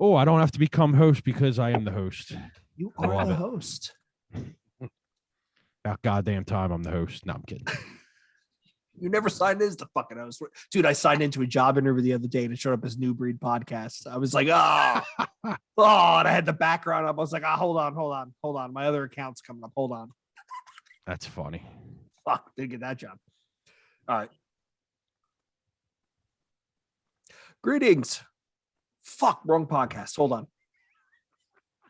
Oh, I don't have to become host because I am the host. You I are love the it. host. About goddamn time I'm the host. No, I'm kidding. You never signed in as the fucking host. Dude, I signed into a job interview the other day and it showed up as New Breed Podcast. I was like, and I had the background up. I was like, hold on. My other account's coming up. Hold on. That's funny. Fuck, didn't get that job. All right. Greetings. Fuck, wrong podcast. Hold on. I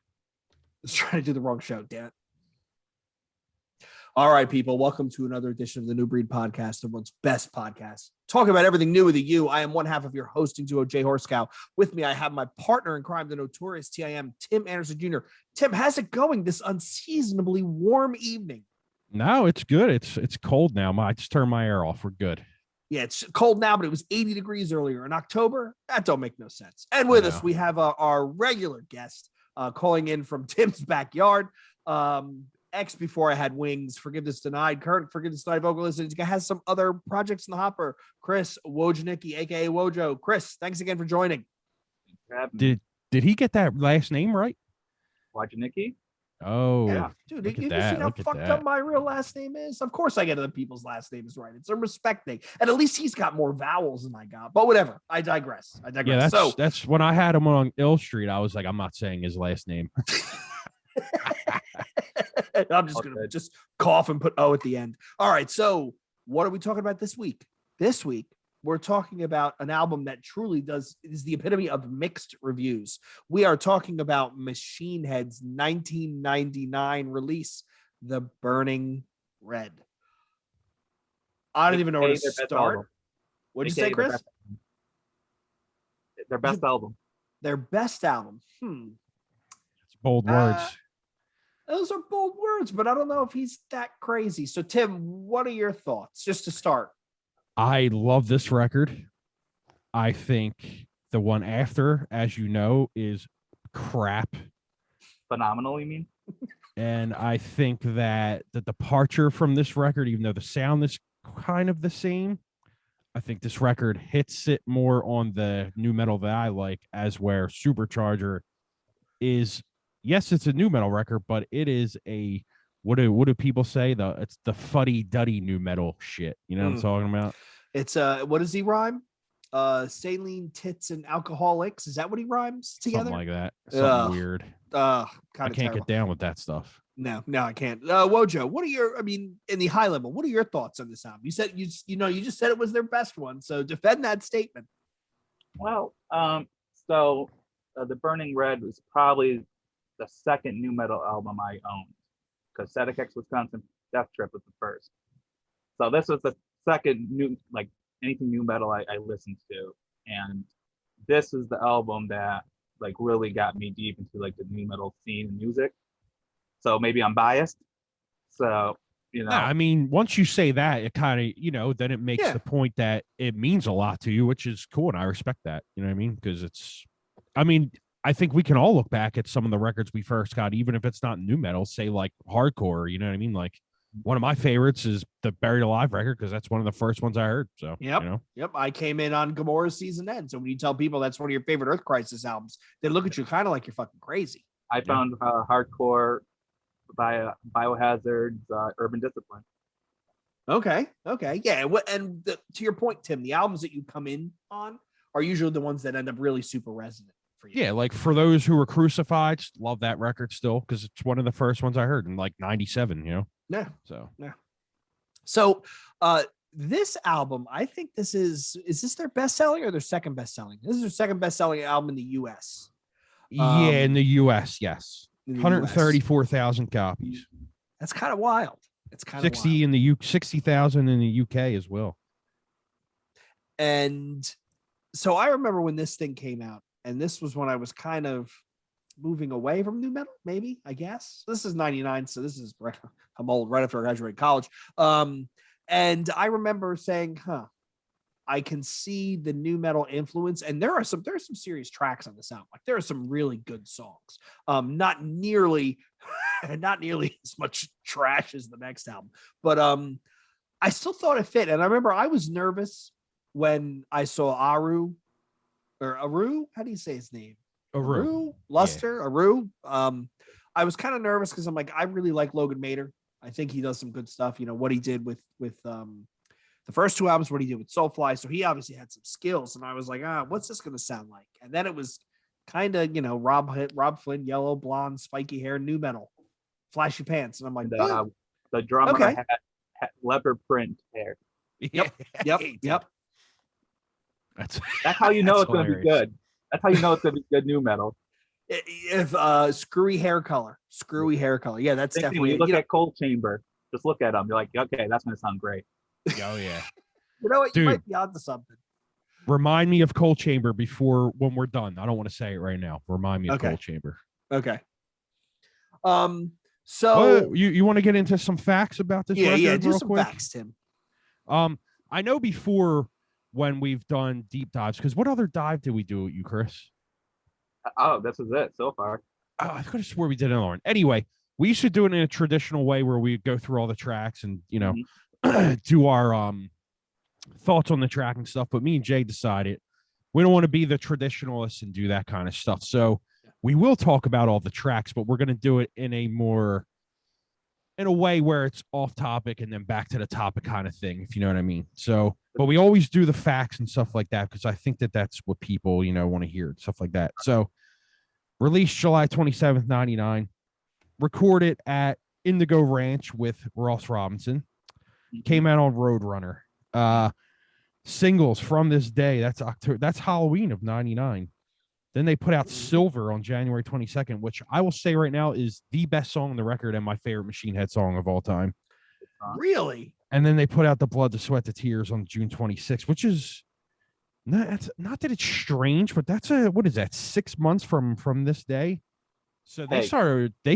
was trying to do the wrong show, damn it. All right, people. Welcome to another edition of the New Breed Podcast, the world's best podcast. Talking about everything new with you. I am one half of your hosting duo, Jay Horskow. With me, I have my partner in crime, the notorious TIM, Tim Anderson Jr. Tim, how's it going this unseasonably warm evening? No, it's good. It's cold now. I just turned my air off. We're good. Yeah, it's cold now, but it was 80 degrees earlier in October. That don't make no sense. And with us, we have our regular guest calling in from Tim's backyard. Ex before I had wings, forgiveness denied, current forgiveness denied vocalist, and he has some other projects in the hopper. Chris Wojnicki, aka Wojo. Chris, thanks again for joining. Did he get that last name right? Wojnicki? Oh, yeah. Dude, you see how fucked up my real last name is? Of course I get other people's last names right. It's a respect thing. And at least he's got more vowels than I got. But whatever. I digress. Yeah, that's when I had him on Ill Street. I was like, I'm not saying his last name. I'm just going to just cough and put O at the end. All right. So what are we talking about this week? This week, we're talking about an album that truly is the epitome of mixed reviews. We are talking about Machine Head's 1999 release, The Burning Red. I don't even know where to start. What did you say, Chris? Their best album. Their best album. It's bold words. Those are bold words, but I don't know if he's that crazy. So, Tim, what are your thoughts, just to start? I love this record. I think the one after, as you know, is crap. Phenomenal, you mean? And I think that the departure from this record, even though the sound is kind of the same, I think this record hits it more on the new metal that I like, as where Supercharger is. Yes, it's a new metal record, but it is a what do people say? It's the fuddy-duddy new metal shit. You know what I'm talking about? It's what does he rhyme? Saline, tits, and alcoholics. Is that what he rhymes together? Something like that. Something weird. I can't get down with that stuff. No, I can't. Wojo, what are your? I mean, in the high level, what are your thoughts on this album? You said you just said it was their best one, so defend that statement. Well, The Burning Red was probably the second new metal album I owned, because Static X Wisconsin Death Trip was the first. So this was the second new, like, anything new metal I listened to, and this is the album that like really got me deep into like the new metal scene and music. So maybe I'm biased. So I mean, once you say that, it kind of then it makes the point that it means a lot to you, which is cool, and I respect that. You know what I mean? Because I think we can all look back at some of the records we first got, even if it's not new metal, say like hardcore, you know what I mean? Like one of my favorites is the Buried Alive record, because that's one of the first ones I heard. So, Yep. I came in on Gamora's Season End. So when you tell people that's one of your favorite Earth Crisis albums, they look at you kind of like you're fucking crazy. I found hardcore by Biohazard's Urban Discipline. Okay. Yeah. And to your point, Tim, the albums that you come in on are usually the ones that end up really super resonant. Yeah, like For Those Who Were Crucified, love that record still, because it's one of the first ones I heard in like 97, Yeah. So this album, I think is this their best selling or their second best selling? This is their second best selling album in the US. In the US, yes. 134,000 copies. That's kind of wild. It's kind of 60 in the 60,000 in the UK as well. And so I remember when this thing came out, and this was when I was kind of moving away from new metal, maybe, I guess. This is 99, so this is I'm old, right after I graduated college. And I remember saying, I can see the new metal influence, and there are some serious tracks on this album. Like there are some really good songs. Not nearly as much trash as the next album, but I still thought it fit. And I remember I was nervous when I saw Aru. How do you say his name? Aru. Luster, Aru. I was kind of nervous because I'm like, I really like Logan Mader. I think he does some good stuff. You know what he did with the first two albums, what he did with Soulfly. So he obviously had some skills, and I was like, what's this going to sound like? And then it was kind of, Rob Flynn, yellow, blonde, spiky hair, nu metal, flashy pants, and I'm like, The drummer okay. had leopard print hair. Yep. That's how you know that's it's going to be hilarious. good. That's how you know it's going to be good nu metal. If screwy hair color. Yeah, that's Same thing definitely. when you look at Cold Chamber. Just look at them. You're like, okay, that's going to sound great. Oh yeah. You know what? Dude, you might be onto something. Remind me of Cold Chamber when we're done. I don't want to say it right now. Remind me of Cold Chamber. Okay. So you want to get into some facts about this record? Yeah, do real some quick? facts, Tim. I know before when we've done deep dives, because what other dive did we do with you, Chris? Oh, this is it so far. Oh, I could have swore we did another one. Anyway, we used to do it in a traditional way where we go through all the tracks and do our thoughts on the track and stuff. But me and Jay decided we don't want to be the traditionalists and do that kind of stuff. So we will talk about all the tracks, but we're going to do it in a way where it's off topic and then back to the topic kind of thing, if you know what I mean. So, but we always do the facts and stuff like that because I think that that's what people, want to hear, stuff like that. So, released July 27th, 99. Recorded at Indigo Ranch with Ross Robinson. Came out on Roadrunner. Singles from this day. That's October. That's Halloween of 99. Then they put out Silver on January 22nd, which I will say right now is the best song on the record and my favorite Machine Head song of all time. Really? And then they put out The Blood, the Sweat, the Tears on June 26th, which is not that it's strange, but that's what is that? 6 months from this day. So they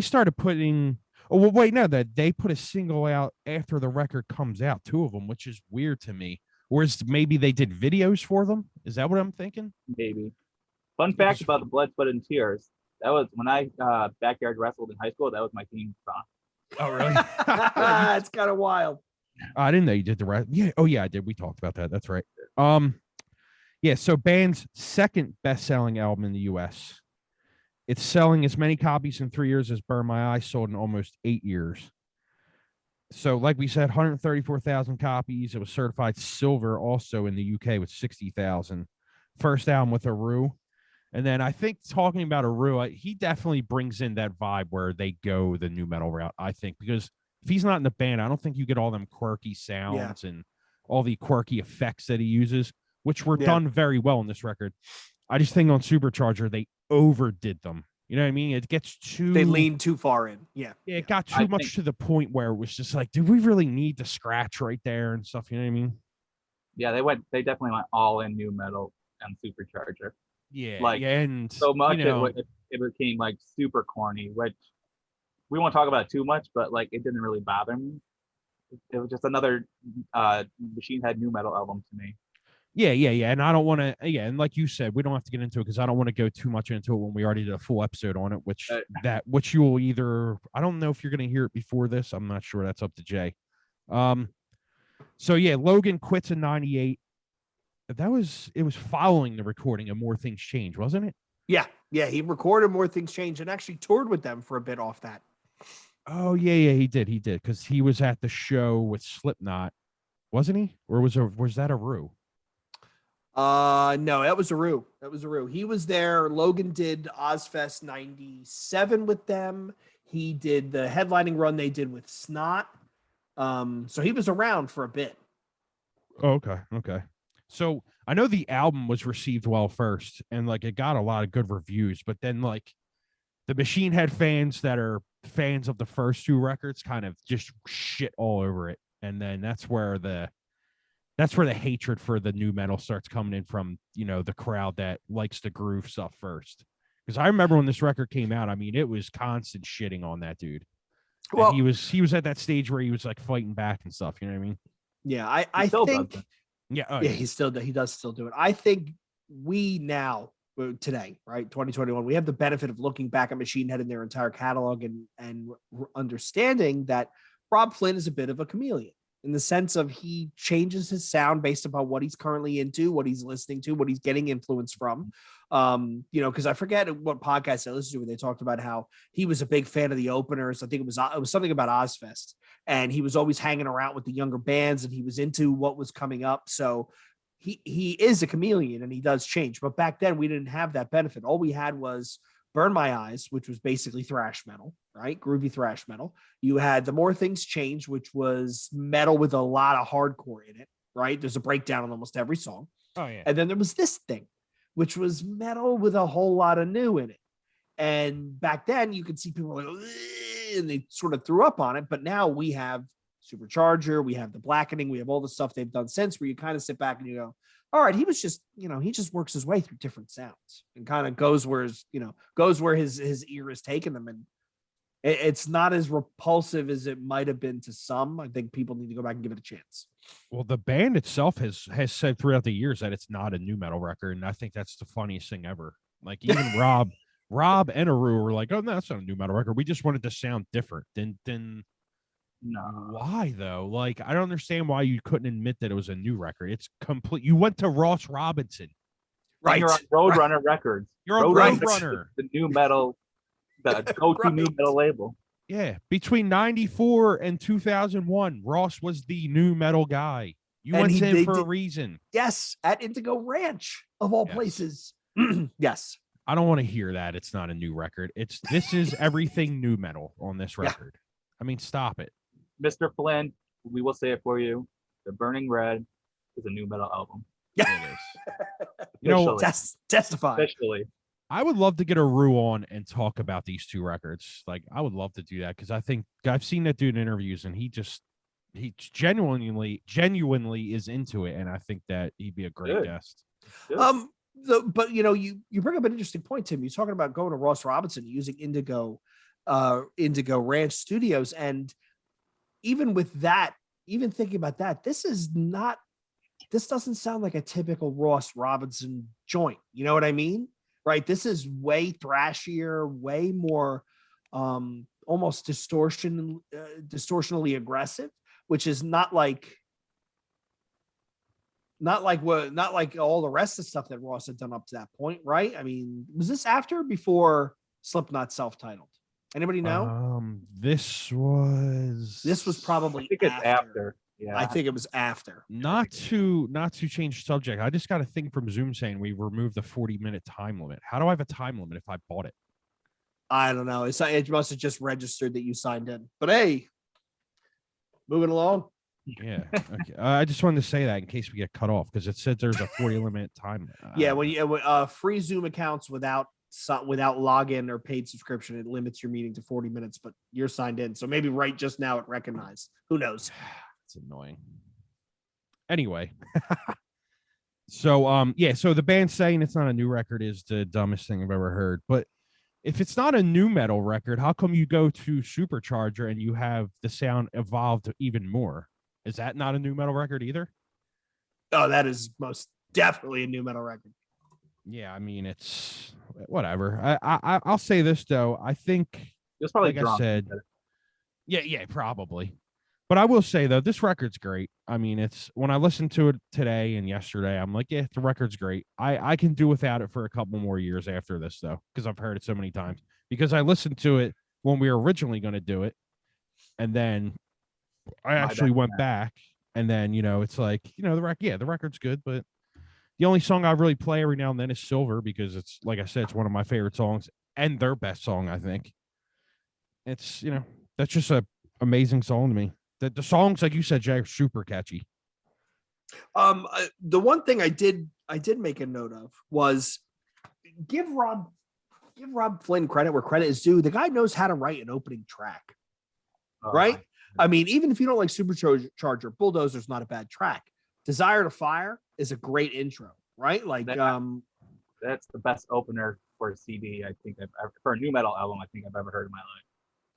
started putting. Oh well, wait, no, that they put a single out after the record comes out, 2 of them, which is weird to me. Whereas maybe they did videos for them. Is that what I'm thinking? Maybe. Fun fact about The Blood, Sweat, and Tears. That was when I backyard wrestled in high school. That was my theme song. Oh, really? It's kind of wild. I didn't know you did the rest. Yeah. Oh, yeah, I did. We talked about that. That's right. Yeah. So, band's second best-selling album in the U.S. It's selling as many copies in 3 years as Burn My Eyes sold in almost 8 years. So, like we said, 134,000 copies. It was certified silver also in the UK with 60,000. First album with Aru. And then I think talking about Aru, he definitely brings in that vibe where they go the nu metal route, I think, because if he's not in the band, I don't think you get all them quirky sounds and all the quirky effects that he uses, which were done very well in this record. I just think on Supercharger, they overdid them. You know what I mean? It gets they lean too far in. Yeah. It got too much to the point where it was just like, did we really need the scratch right there and stuff? You know what I mean? Yeah, they definitely went all in nu metal and Supercharger. Yeah, and so much it became like super corny, which we won't talk about too much, but like it didn't really bother me. It was just another Machine Head nu metal album to me. Yeah. And I don't want to, and like you said, we don't have to get into it because I don't want to go too much into it when we already did a full episode on it, which you will either, I don't know if you're going to hear it before this. I'm not sure. That's up to Jay. So yeah, Logan quits in 98. It was following the recording of More Things Change, wasn't it? Yeah. He recorded More Things Change and actually toured with them for a bit off that. Oh yeah, he did because he was at the show with Slipknot, wasn't he? Or was that Aru? No, that was Aru. He was there. Logan did Ozfest 97 with them. He did the headlining run they did with Snot. So he was around for a bit. Oh, okay. So I know the album was received well first, and like it got a lot of good reviews, but then like the Machine Head fans that are fans of the first 2 records kind of just shit all over it, and then that's where the hatred for the nu metal starts coming in from, the crowd that likes the groove stuff first. Because I remember when this record came out, I mean, it was constant shitting on that dude. Well, and he was at that stage where he was like fighting back and stuff. You know what I mean? Yeah, I think. Yeah, he does still do it. I think we now today, right, 2021, we have the benefit of looking back at Machine Head in their entire catalog and understanding that Rob Flynn is a bit of a chameleon. in the sense of he changes his sound based upon what he's currently into, what he's listening to, what he's getting influence from. Because I forget what podcast I listened to where they talked about how he was a big fan of the openers. I think it was something about Ozfest, and he was always hanging around with the younger bands, and he was into what was coming up. So he is a chameleon, and he does change. But back then we didn't have that benefit. All we had was Burn My Eyes, which was basically thrash metal, right? Groovy thrash metal. You had The More Things Change, which was metal with a lot of hardcore in it, right? There's a breakdown on almost every song. Oh yeah. And then there was this thing, which was metal with a whole lot of new in it. And back then you could see people like, "Ugh," and they sort of threw up on it. But now we have Supercharger, we have the blackening, we have all the stuff they've done since, where you kind of sit back and you go, all right, he was just, he just works his way through different sounds and kind of goes where his ear is taking them. And it's not as repulsive as it might have been to some. I think people need to go back and give it a chance. Well, the band itself has said throughout the years that it's not a new metal record, and I think that's the funniest thing ever. Like even Rob and Aru were like, "Oh no, that's not a new metal record. We just wanted to sound different." Then No. why though? Like I don't understand why you couldn't admit that it was a new record. It's complete. You went to Ross Robinson, Right. You're on Roadrunner Records. You're on Roadrunner, the new metal, the go-to new metal label. Yeah, between 94 and 2001, Ross was the new metal guy. You went to him for a reason. Yes, at Indigo Ranch, of all places. Yes. I don't want to hear that. It's not a new record. This is everything new metal on this record. I mean, stop it. Mr. Flynn, we will say it for you. The Burning Red is a new metal album. Yeah. It is. You know, testify. Officially. I would love to get a Rue on and talk about these two records. Like, I would love to do that because I think I've seen that dude in interviews and he genuinely is into it, and I think that he'd be a great guest. Good. But you bring up an interesting point, Tim. You're talking about going to Ross Robinson using Indigo Ranch Studios, and even with that, even thinking about that, this doesn't sound like a typical Ross Robinson joint. You know what I mean? Right? This is way thrashier, way more almost distortionally aggressive, which is not like all the rest of the stuff that Ross had done up to that point, right? I mean, was this after or before Slipknot self-titled? Anybody know? This was probably I think it's after. Yeah. I think it was after. Not to change subject. I just got a thing from Zoom saying we removed the 40-minute time limit. How do I have a time limit if I bought it? I don't know. It must have just registered that you signed in. But hey, moving along. Yeah. Okay. I just wanted to say that in case we get cut off because it said there's a 40-minute time. Yeah, when you free Zoom accounts without login or paid subscription, it limits your meeting to 40 minutes, but you're signed in. So maybe right just now it recognized. Who knows? It's annoying. Anyway. So the band saying it's not a new record is the dumbest thing I've ever heard. But if it's not a new metal record, how come you go to Supercharger and you have the sound evolved even more? Is that not a new metal record either? Oh, that is most definitely a new metal record. Yeah, I mean, it's whatever. I'll say this though. I think it's probably like I said, yeah, probably. But I will say though, this record's great. I mean, it's when I listened to it today and yesterday, I'm like, yeah, the record's great. I can do without it for a couple more years after this though, because I've heard it so many times. Because I listened to it when we were originally going to do it, and then I actually went back, and then it's like the record's good, but the only song I really play every now and then is Silver because it's like I said, it's one of my favorite songs and their best song. I think it's that's just a amazing song to me. The songs, like you said, Jay, are super catchy. The one thing I did make a note of was give Rob Flynn credit where credit is due. The guy knows how to write an opening track, right? I mean, even if you don't like Supercharger, Bulldozer's not a bad track. Desire to Fire is a great intro, right? Like that's the best opener for a CD I think for a new metal album I think I've ever heard in my life.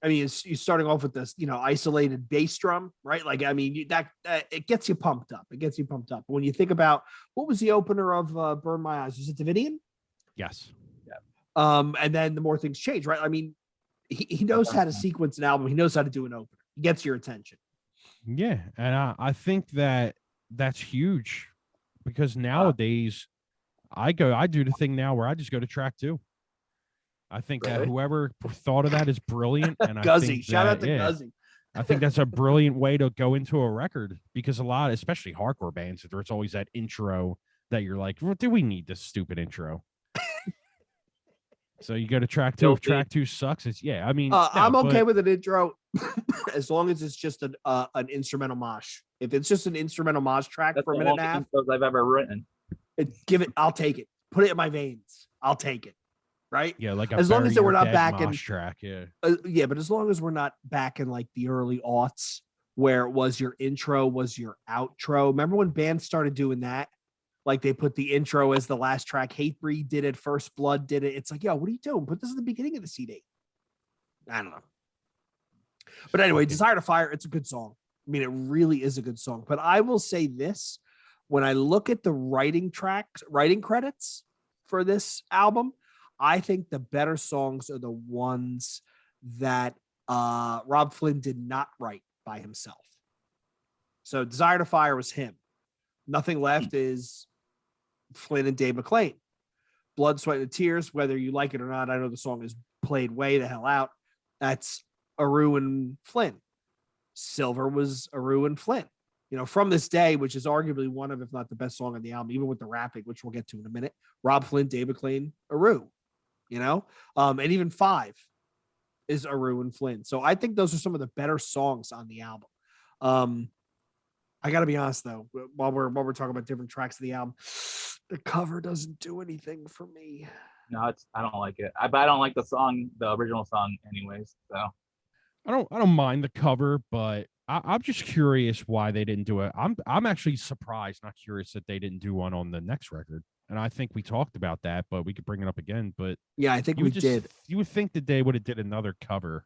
I mean, you're starting off with this, isolated bass drum, right? Like, I mean, that it gets you pumped up. It gets you pumped up. When you think about what was the opener of Burn My Eyes, was it Davidian? Yes. Yeah. And then The More Things Change, right? I mean, he knows how to sequence an album. He knows how to do an opener. He gets your attention. Yeah, and I think that that's huge because nowadays I do the thing now where I just go to track 2. I think that Really? whoever thought of that is brilliant, and I Guzzy, think shout out that to Guzzy. I think that's a brilliant way to go into a record because a lot, especially hardcore bands, there's always that intro that you're like, well, do we need this stupid intro? So you go to track 2. If Guilty. track 2 sucks, it's I mean, no, I'm okay but- with an intro as long as it's just an instrumental mosh. If it's just an instrumental mosh track That's for a the minute and only a half, intros I've ever written. give it. I'll take it. Put it in my veins. I'll take it. Right? yeah, like a As long as Bury we're Your not Dead back in- mosh track, yeah. Yeah, but as long as we're not back in like the early aughts where it was your intro was your outro. Remember when bands started doing that? Like they put the intro as the last track. Hatebreed did it. First Blood did it. It's like, yo, what are you doing? Put this at the beginning of the CD. I don't know. But anyway, Desire to Fire, it's a good song. I mean, it really is a good song. But I will say this, when I look at the writing credits for this album, I think the better songs are the ones that Rob Flynn did not write by himself. So Desire to Fire was him. Nothing Left is Flynn and Dave McClain. Blood, Sweat, and Tears, whether you like it or not, I know the song is played way the hell out. That's Aru and Flynn. Silver was Aru and Flynn. You know, From This Day, which is arguably one of, if not the best song on the album, even with the rapping, which we'll get to in a minute. Rob Flynn, Dave McClain, Aru. You know, and even 5 is Aru and Flynn. So I think those are some of the better songs on the album. I got to be honest though, while we're talking about different tracks of the album, the cover doesn't do anything for me. No, I don't like it. But I don't like the original song, anyways. So I don't mind the cover, but I'm just curious why they didn't do it. I'm actually surprised, not curious, that they didn't do one on the next record. And I think we talked about that, but we could bring it up again. But yeah, I think we did. You would think that they would have did another cover,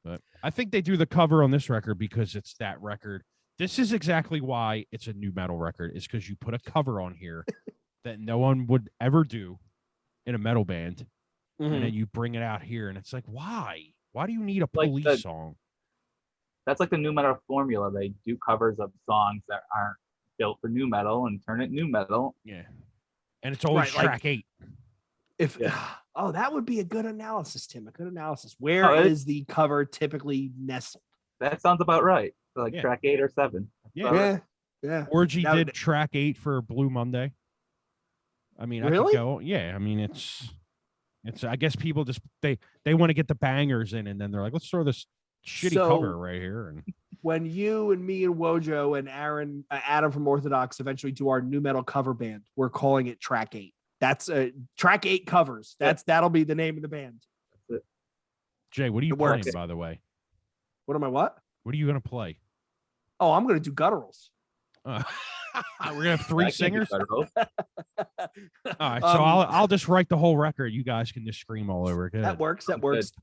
but I think they do the cover on this record because it's that record. This is exactly why it's a new metal record. It's because you put a cover on here that no one would ever do in a metal band, and then you bring it out here, and it's like, why? Why do you need a police song? That's like the new metal formula. They do covers of songs that aren't built for new metal and turn it new metal. Yeah, and it's always track 8. That would be a good analysis, Tim. A good analysis. Where is the cover typically nestled? That sounds about right. Like track 8 or 7. Yeah. Orgy did track 8 for Blue Monday. I mean, really? I could go. Yeah, I mean, it's. I guess people just they want to get the bangers in, and then they're like, let's throw this shitty cover right here. And when you and me and Wojo and Adam from Orthodox eventually do our new metal cover band, we're calling it Track 8. That's Track 8 covers. That'll be the name of the band. That's it. Jay, what are you playing, by the way? What am I? What are you gonna play? Oh, I'm gonna do gutturals. We're gonna have 3 singers. All right, so I'll just write the whole record. You guys can just scream all over. Good. That works.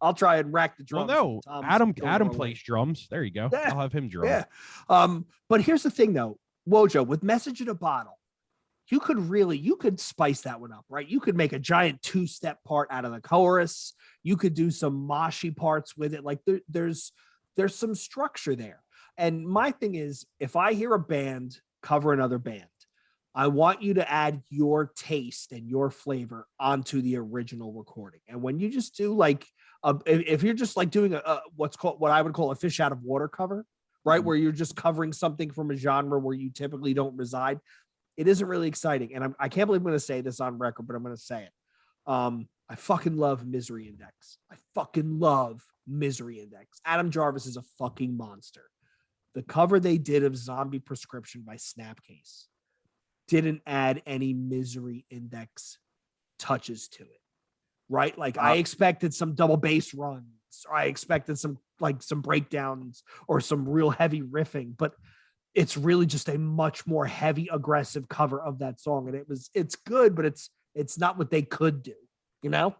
I'll try and rack the drums. Well, no, Adam plays drums. There you go. Yeah. I'll have him drum. Yeah. But here's the thing, though, Wojo, with Message in a Bottle, you could spice that one up, right? You could make a giant 2-step part out of the chorus. You could do some moshy parts with it. Like there's some structure there. And my thing is, if I hear a band cover another band, I want you to add your taste and your flavor onto the original recording. And when you just do like, if you're just like doing what I would call a fish out of water cover, right? Where you're just covering something from a genre where you typically don't reside, it isn't really exciting. And I can't believe I'm going to say this on record, but I'm going to say it. I fucking love Misery Index. I fucking love Misery Index. Adam Jarvis is a fucking monster. The cover they did of Zombie Prescription by Snapcase didn't add any Misery Index touches to it, right? Like I expected some double bass runs, or I expected some breakdowns or some real heavy riffing, but it's really just a much more heavy, aggressive cover of that song. And it's good, but it's not what they could do, you know?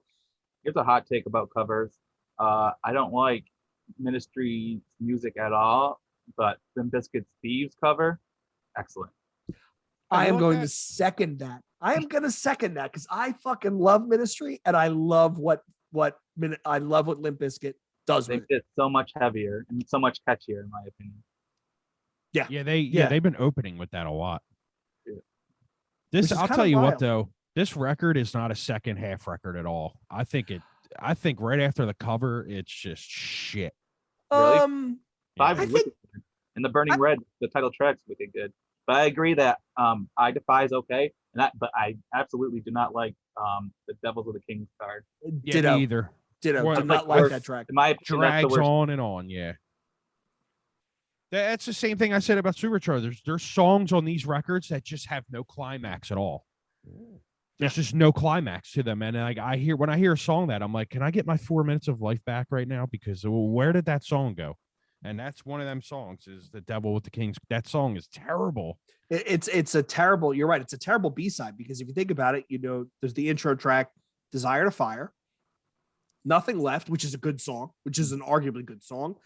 Here's a hot take about covers. I don't like Ministry's music at all, but Limp Bizkit's Thieves cover, excellent. I am going to second that. I am going to second that because I fucking love Ministry and I love what Limp Bizkit does. They get so much heavier and so much catchier, in my opinion. Yeah, Yeah. they've been opening with that a lot. Yeah. This Which is I'll kinda tell you what wild. though, this record is not a second half record at all. I think right after the cover, it's just shit. Really? Yeah. Five I is think wicked good. And the Burning Red, the title track's wicked good. But I agree that I Defy is okay, but I absolutely do not like the Devils of the King's card. Yeah, me either. Ditto. What- Did That's like not the like worst. that track. In my opinion, that's the Drags worst. on and on, yeah. That's the same thing I said about Supercharger. There's songs on these records that just have no climax at all. There's just no climax to them, and like when I hear a song that I'm like, can I get my 4 minutes of life back right now? Because where did that song go? And that's one of them songs is The Devil with the Kings. That song is terrible. It's a terrible. You're right. It's a terrible B-side because if you think about it, there's the intro track, "Desire to Fire," "Nothing Left," which is a good song, which is an arguably good song.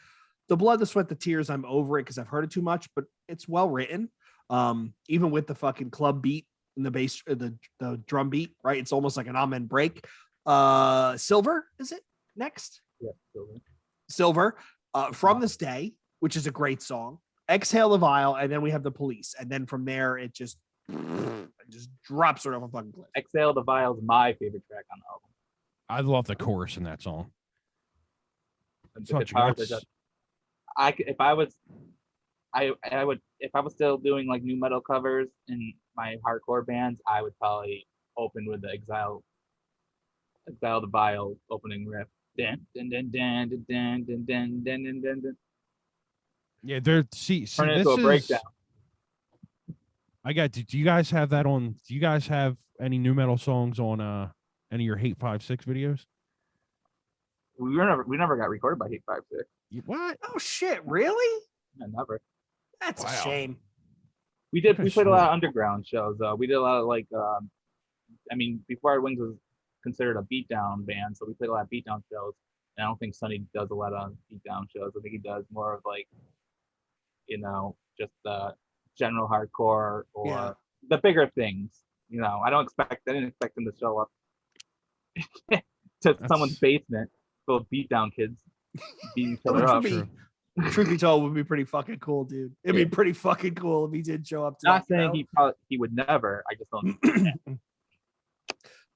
"The Blood, the Sweat, the Tears," I'm over it because I've heard it too much, but it's well written. Even with the fucking club beat and the bass, the drum beat, right? It's almost like an amen break. "Silver" is it next? Yeah, "Silver." "From This Day," which is a great song. "Exhale the Vial," and then we have "The Police," and then from there it just drops right off a fucking cliff. Exhale the Vial is my favorite track on the album. I love the chorus in that song. And Such guitars are guts. just- if I would if I was still doing like new metal covers in my hardcore bands, I would probably open with the Exile the Vial opening riff. Dun, dun, dun, dun, dun, dun, dun, dun, dun, dun, dun, dun. Yeah, they're see Turn it this into a is breakdown. do you guys have that on? Do you guys have any new metal songs on any of your Hate 5-6 videos? We never got recorded by Hate 5-6. What? Oh shit! Really? Yeah, never. That's Wow. a shame. We Okay, played a lot sure. of underground shows. We did a lot of like Before Our Wings was considered a beatdown band, so we played a lot of beatdown shows. And I don't think Sonny does a lot of beatdown shows. I think he does more of like, just general hardcore or Yeah. the bigger things. I didn't expect him to show up to someone's basement full of beatdown kids beating each other Which up. would be, truth be told, would be pretty fucking cool, dude. It'd be pretty fucking cool if he did show up. To Not that, saying he would never. I just don't.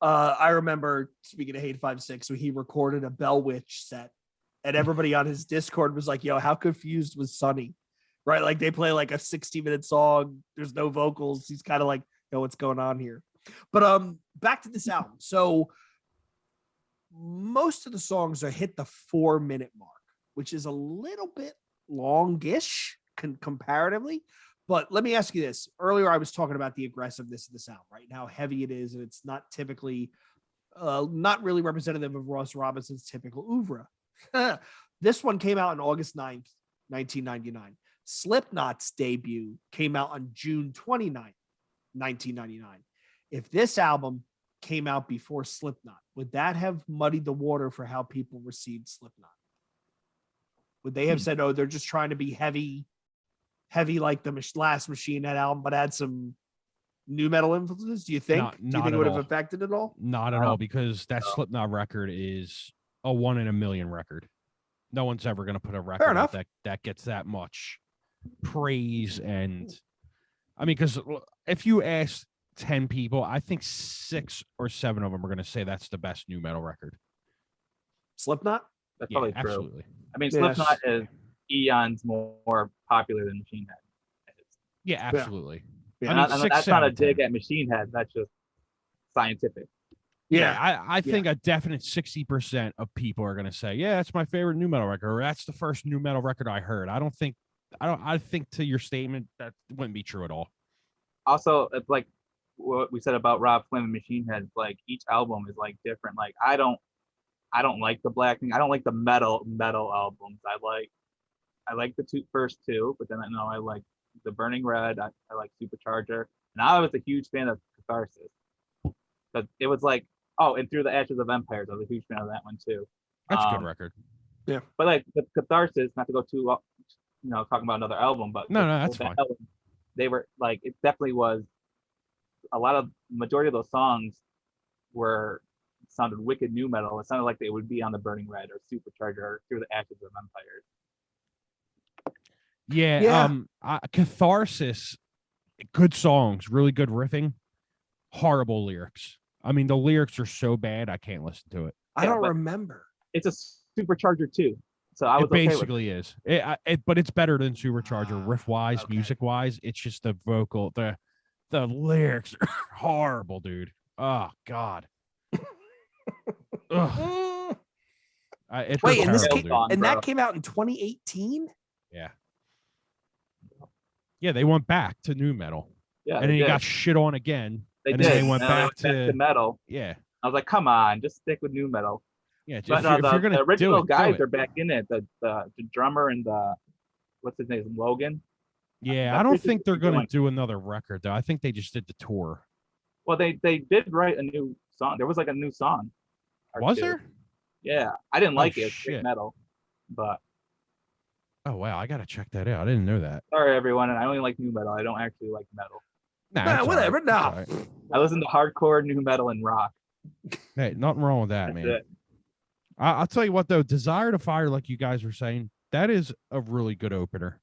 I remember, speaking of Hate 5-6, so he recorded a Bell Witch set, and everybody on his Discord was like, "Yo, how confused was Sonny?" Right? Like they play like a 60-minute song. There's no vocals. He's kind of like, "Yo, what's going on here?" But back to this album. So most of the songs are hit the 4-minute mark, which is a little bit longish comparatively. But let me ask you this. Earlier, I was talking about the aggressiveness of the sound, right? And how heavy it is, and it's not typically, not really representative of Ross Robinson's typical oeuvre. This one came out on August 9th, 1999. Slipknot's debut came out on June 29th, 1999. If this album came out before Slipknot, would that have muddied the water for how people received Slipknot? Would they have said, "Oh, they're just trying to be heavy like the last Machine Head album, but add some new metal influences"? Do you think? Do you think it would have affected it all? Not at all, because that Slipknot record is a 1 in a million record. No one's ever going to put a record out that gets that much praise. And I mean, because if you ask 10 people, I think 6 or 7 of them are going to say that's the best new metal record. Slipknot? That's probably true. Absolutely. I mean, Slipknot is eons more popular than Machine Head. Yeah, absolutely. Yeah. I mean, that's not a dig at Machine Head. That's just scientific. Yeah, I think a definite 60% of people are going to say, yeah, that's my favorite new metal record, or that's the first new metal record I heard. I think to your statement, that wouldn't be true at all. Also, it's like what we said about Rob Flynn and Machine Head. Like each album is like different. Like I don't like the Black thing. I don't like the metal albums. I like the first two, but then I like the Burning Red. I like Supercharger, and I was a huge fan of Catharsis. But it was like, and Through the Ashes of Empires, I was a huge fan of that one too. That's a good record. Yeah, but like the Catharsis, not to go too, talking about another album, but no, that's fine. Album, they were like, it definitely was majority of those songs sounded wicked new metal. It sounded like they would be on the Burning Red or Supercharger or Through the Ashes of Empires. Yeah. Yeah. Catharsis, good songs, really good riffing, horrible lyrics. I mean, the lyrics are so bad I can't listen to it. I Yeah, don't but remember. it's a Supercharger too, so I was It okay with it. basically is. But it's better than Supercharger, riff wise, Okay. music wise. It's just the vocal, the lyrics are horrible, dude. Oh God. Ugh. Mm. They're Wait, and terrible, dude. and bro. that came out in 2018. Yeah. Yeah, they went back to new metal. Yeah, And then he got shit on again. They and did. then they went No, back to metal. yeah. I was like, come on, just stick with new metal. Yeah. But If you're gonna the do original it, guys do are it. back in it. The drummer and the what's his name, Logan. Yeah, That's I don't basically think they're what gonna doing. do another record though. I think they just did the tour. Well, they did write a new song. There was like a new song. or Was two. there? Yeah, I didn't like it. It's shit. big metal, but Oh wow, I gotta check that out. I didn't know that. sorry everyone. And I only like new metal. I don't actually like metal. Nah, Nah, it's all whatever. right. Nah. It's all right. I listen to hardcore, new metal, and rock. Hey, nothing wrong with that, That's man. it. I'll tell you what though, Desire to Fire, like you guys were saying, that is a really good opener.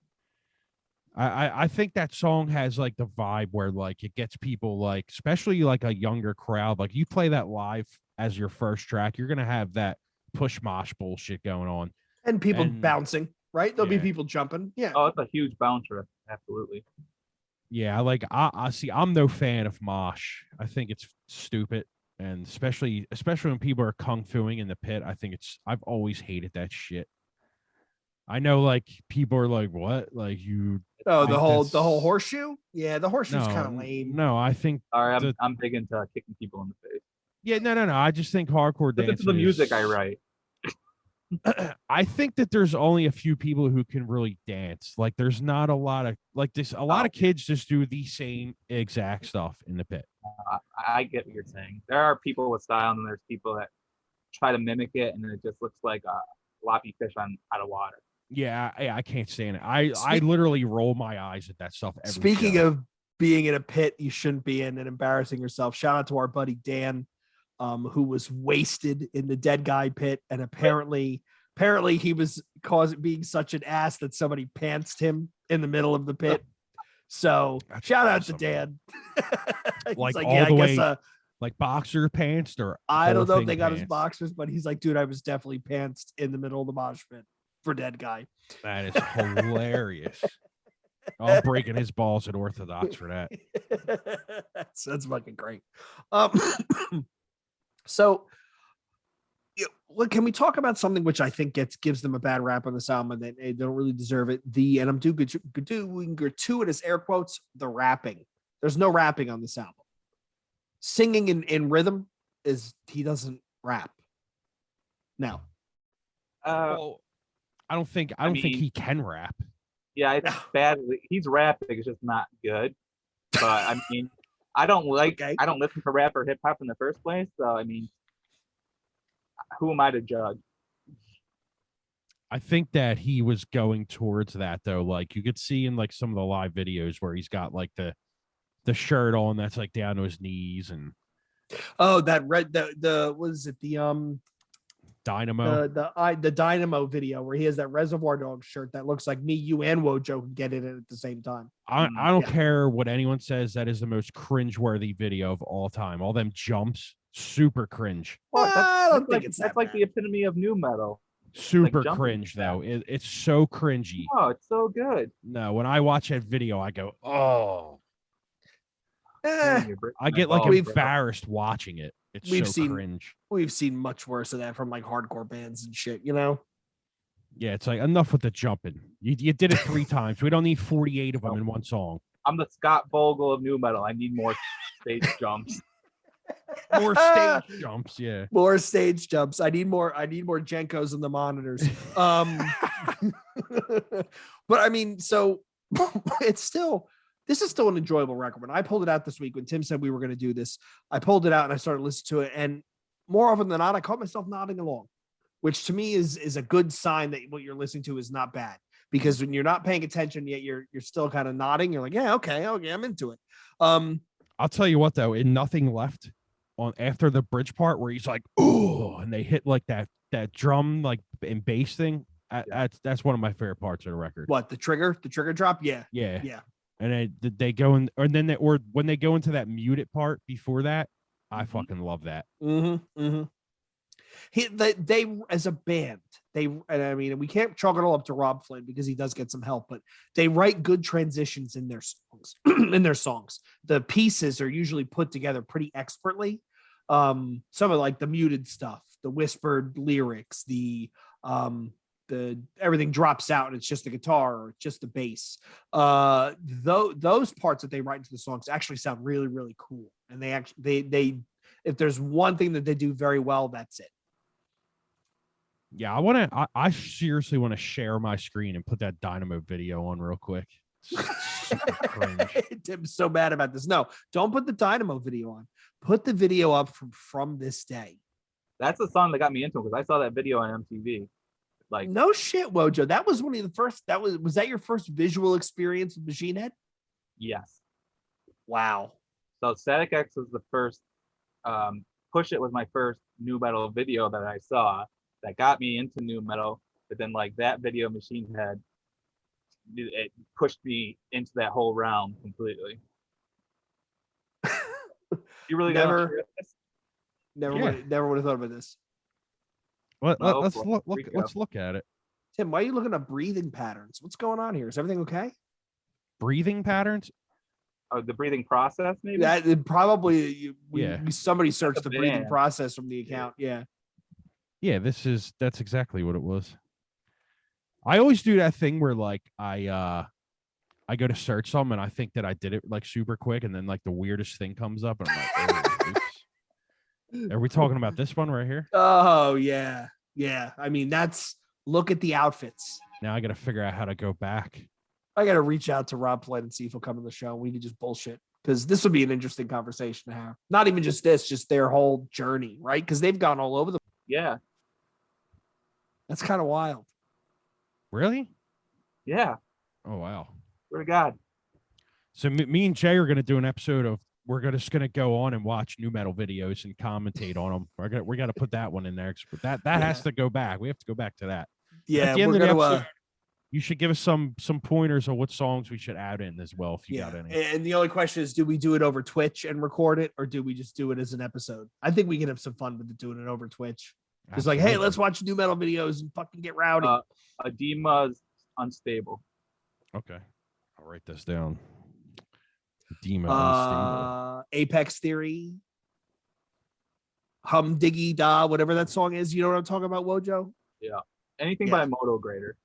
I think that song has like the vibe where like it gets people like, especially like a younger crowd. Like you play that live as your first track, you're gonna have that push mosh bullshit going on. And people And- bouncing, right? There'll be Yeah. people jumping. Yeah. Oh, it's a huge bouncer. Absolutely. Yeah, like I see. I'm no fan of mosh. I think it's stupid, and especially when people are kung fuing in the pit. I think I've always hated that shit. I know, like people are like, "What? Like you?" Oh, think the whole that's- horseshoe. Yeah, the horseshoe's No, kind of lame. no. I think Sorry, the- I'm big into kicking people in the face. yeah, no. I just think hardcore Listen dancing to the music is- I write. I think that there's only a few people who can really dance. Like, there's not a lot of like this. A lot of kids just do the same exact stuff in the pit. I get what you're saying. There are people with style, and there's people that try to mimic it, and then it just looks like a floppy fish out of water. Yeah, I can't stand it. I Speak- literally roll my eyes at that stuff. Every Speaking show. of being in a pit you shouldn't be in and embarrassing yourself, shout out to our buddy Dan, who was wasted in the dead guy pit, and apparently he was being such an ass that somebody pantsed him in the middle of the pit. So That's shout out awesome. to Dan. He's Like, all yeah, the I guess way like boxer pants or I don't whole know if thing they got his pants. boxers, but he's like, dude, I was definitely pantsed in the middle of the mosh pit for dead guy. That is hilarious. I'm breaking his balls at Orthodox for that. that's fucking great. So, look, can we talk about something which I think gives them a bad rap on this album and they don't really deserve it? And I'm doing gratuitous air quotes, the rapping. There's no rapping on this album. Singing in rhythm he doesn't rap. No. Well, I don't think mean- he can rap. Yeah, it's bad. He's rapping. It's just not good. But I mean, I don't Okay. listen to rap or hip hop in the first place. So I mean, who am I to judge? I think that he was going towards that though. Like you could see in like some of the live videos where he's got like the shirt on that's like down to his knees and Oh, that red the what is it? The Dynamo. the Dynamo video where he has that Reservoir Dogs shirt that looks like me, you, and Wojo can get it at the same time. I don't yeah. care what anyone says. That is the most cringe-worthy video of all time. All them jumps, super cringe. Well, I don't That's think like, it's that's that like bad. the epitome of new metal. Super jumping cringe and stuff. though. It's so cringy. Oh, it's so good. No, when I watch that video, I go, oh. Eh, I get like We've- embarrassed watching it. It's we've so seen- cringe. we've seen much worse of that from like hardcore bands and shit, you know. Yeah, it's like enough with the jumping. You did it 3 times. We don't need 48 of them in one song. I'm the Scott Vogel of new metal. I need more stage jumps. More stage jumps, yeah. More stage jumps. I need more Jenkos in the monitors. But I mean, so this is still an enjoyable record. When I pulled it out this week, when Tim said we were going to do this, I pulled it out and I started listening to it. And more often than not, I caught myself nodding along, which to me is a good sign that what you're listening to is not bad. Because when you're not paying attention yet, you're still kind of nodding. You're like, yeah, okay, I'm into it. I'll tell you what though, in Nothing Left, on after the bridge part where he's like, oh, and they hit like that drum like and bass thing. That's one of my favorite parts of the record. What, the trigger drop? Yeah. Yeah. Yeah. And they go in, or then or when they go into that muted part before that, I fucking love that. Mm-hmm. Mm-hmm. They as a band, and I mean, we can't chalk it all up to Rob Flynn because he does get some help, but they write good transitions in their songs. In their songs, the pieces are usually put together pretty expertly. Some of like the muted stuff, the whispered lyrics, the everything drops out and it's just the guitar or just the bass. Those parts that they write into the songs actually sound really, really cool. And they if there's one thing that they do very well, that's it. Yeah, I seriously want to share my screen and put that Dynamo video on real quick. Super cringe. Tim's so mad about this. No, don't put the Dynamo video on. Put the video up from this day. That's the song that got me into it because I saw that video on MTV. Like, no shit, Wojo. That was one of the first. Was that your first visual experience with Machine Head? yes. Wow. So Static X was the first. Push It was my first nu metal video that I saw that got me into nu metal. But then like that video, Machine Head, it pushed me into that whole realm completely. You really never Yeah. never would have thought about this. Let's look at it. Tim, why are you looking at breathing patterns? What's going on here? Is everything okay? Breathing patterns? Oh, the breathing process, maybe? That probably Yeah. somebody searched the breathing band. process from the account. Yeah. Yeah, that's exactly what it was. I always do that thing where like I go to search something and I think that I did it like super quick, and then like the weirdest thing comes up and I'm like, oh, oops. Are we talking about this one right here? Oh yeah. Yeah. I mean, look at the outfits. Now I got to figure out how to go back. I got to reach out to Rob Flynn and see if he'll come on the show. We can just bullshit, because this would be an interesting conversation to have. Not even just this, just their whole journey, right? Because they've gone all over the. Yeah. That's kind of wild. Really? Yeah. Oh wow. Swear to God. So me and Jay are going to do an episode of just going to go on and watch nu metal videos and commentate on them. We're going to put that one in there. That has to go back. We have to go back to that. Yeah, At the end we're of the gonna. episode, you should give us some pointers on what songs we should add in as well, if you got any. And the only question is, do we do it over Twitch and record it, or do we just do it as an episode? I think we can have some fun with doing it over Twitch. It's like, hey, let's watch nu metal videos and fucking get rowdy. Edema's unstable. Okay, I'll write this down. Edema unstable. Apex Theory. Hum Diggy Da, whatever that song is. You know what I'm talking about, Wojo? Yeah. Anything by a Moto Grader.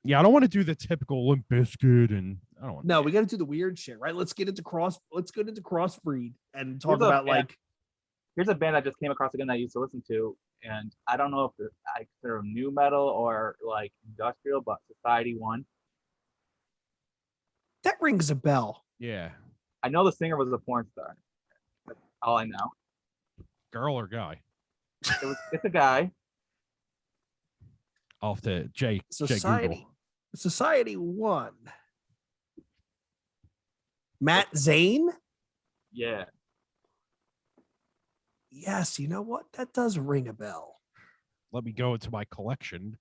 Yeah, I don't want to do the typical Limp Bizkit, and I don't want. No, we got to do the weird shit, right? Let's get into crossbreed and talk about like. Here's a band I just came across again that I used to listen to, and I don't know if I consider them nu metal or like industrial, but Society One. That rings a bell. Yeah. I know the singer was a porn star. That's all I know. Girl or guy? It's a guy. Off to Jay Google. Society One. Matt Zane? Yeah. Yes, you know what? That does ring a bell. Let me go into my collection.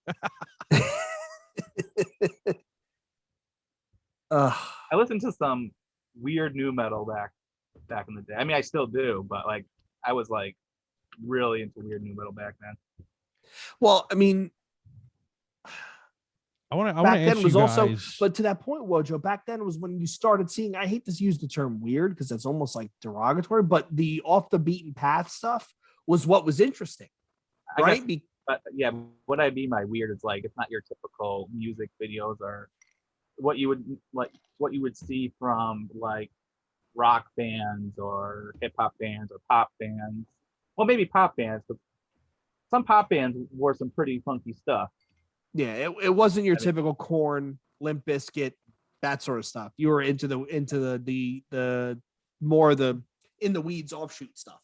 I listened to some weird nu metal back in the day. I mean, I still do, but like I was like really into weird nu metal back then. Well, I mean, I want to back then ask was you also, guys, but to that point, Wojo, back then was when you started seeing. I hate to use the term weird because that's almost like derogatory, but the off the beaten path stuff was what was interesting, right? But yeah, what I mean by weird is like it's not your typical music videos or what you would see from like rock bands or hip hop bands or pop bands. Well, maybe pop bands, but some pop bands wore some pretty funky stuff. Yeah, it wasn't your typical Korn, Limp Bizkit, that sort of stuff. You were into the more the in the weeds offshoot stuff.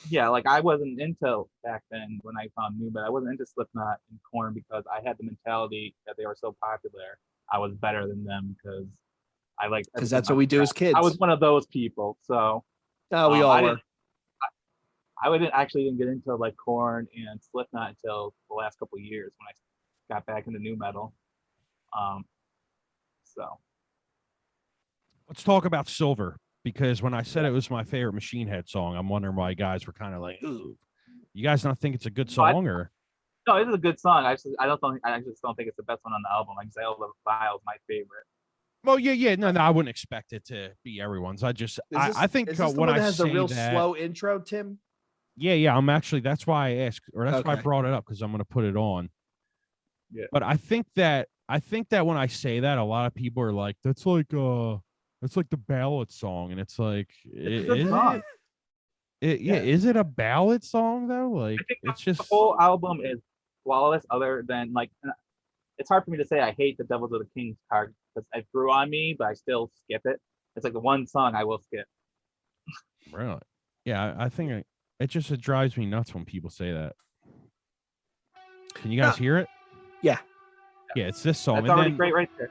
Yeah, like I wasn't into back then when I found nu, but I wasn't into Slipknot and Korn because I had the mentality that they were so popular. I was better than them because I like because that's what we do as kids. I was one of those people. So we all were. I didn't get into like Korn and Slipknot until the last couple of years when I got back into nu metal. So Let's talk about Silver, because when I said it was my favorite Machine Head song, I'm wondering why guys were kind of like, ooh. You guys not think it's a good song, or? No, it is a good song. I just don't think it's the best one on the album. Like Exile of Vile is my favorite. Well, yeah. No, I wouldn't expect it to be everyone's. I think is this the when one that I has say the real that, slow intro, Tim? Yeah. That's why I asked, or that's why I Okay. brought it up, because I'm going to put it on. Yeah. But I think that when I say that, a lot of people are like, that's like the ballad song, and it's like, It's a good is song. yeah. Is it a ballad song though? Like, I think it's the just whole album is flawless. Other than like, it's hard for me to say I hate the Devils of the King's card because it grew on me, but I still skip it. It's like the one song I will skip. really, yeah. I think it drives me nuts when people say that. Can you guys hear it? Yeah. Yeah, it's this song. That's And already then, great right there.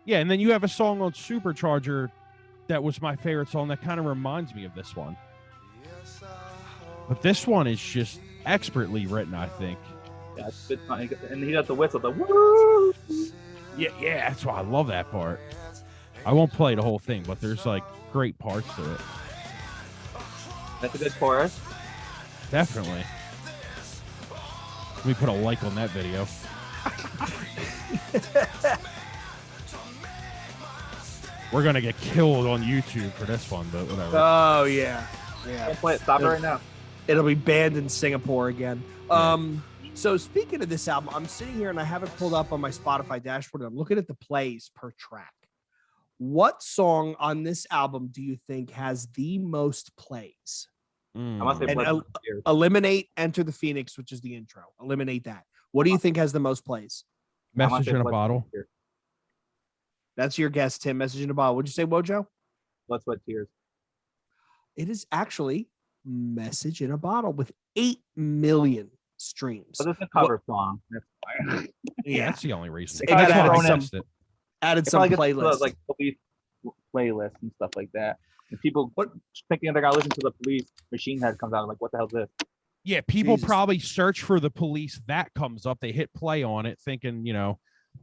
yeah, and then you have a song on Supercharger that was my favorite song that kind of reminds me of this one. But this one is just expertly written, I think. Yeah, it's good fun. And he does the whistle, the woo. Yeah, that's why I love that part. I won't play the whole thing, but there's like great parts to it. That's a good chorus. Definitely. Let me put a like on that video. We're gonna get killed on YouTube for this one, but whatever. Oh yeah. Can't play it. Stop it right now. It'll be banned in Singapore again. So speaking of this album, I'm sitting here and I have it pulled up on my Spotify dashboard. And I'm looking at the plays per track. What song on this album do you think has the most plays? I must say, And eliminate Enter the Phoenix, which is the intro. Eliminate that. What do you think has the most plays? Message in a Bottle. That's your guess, Tim. Message in a Bottle. Would you say Wojo? Blood, Sweat, Tears. It is actually Message in a Bottle with 8 million streams. But it's a cover song. That's fine. Yeah, that's the only reason. It got added some playlists, playlists. like police playlists and stuff like that. And people thinking they're gonna listen to the Police Machine Head comes out, like, what the hell is this? Yeah, people Jesus. probably search for the Police. That comes up. They hit play on it, thinking,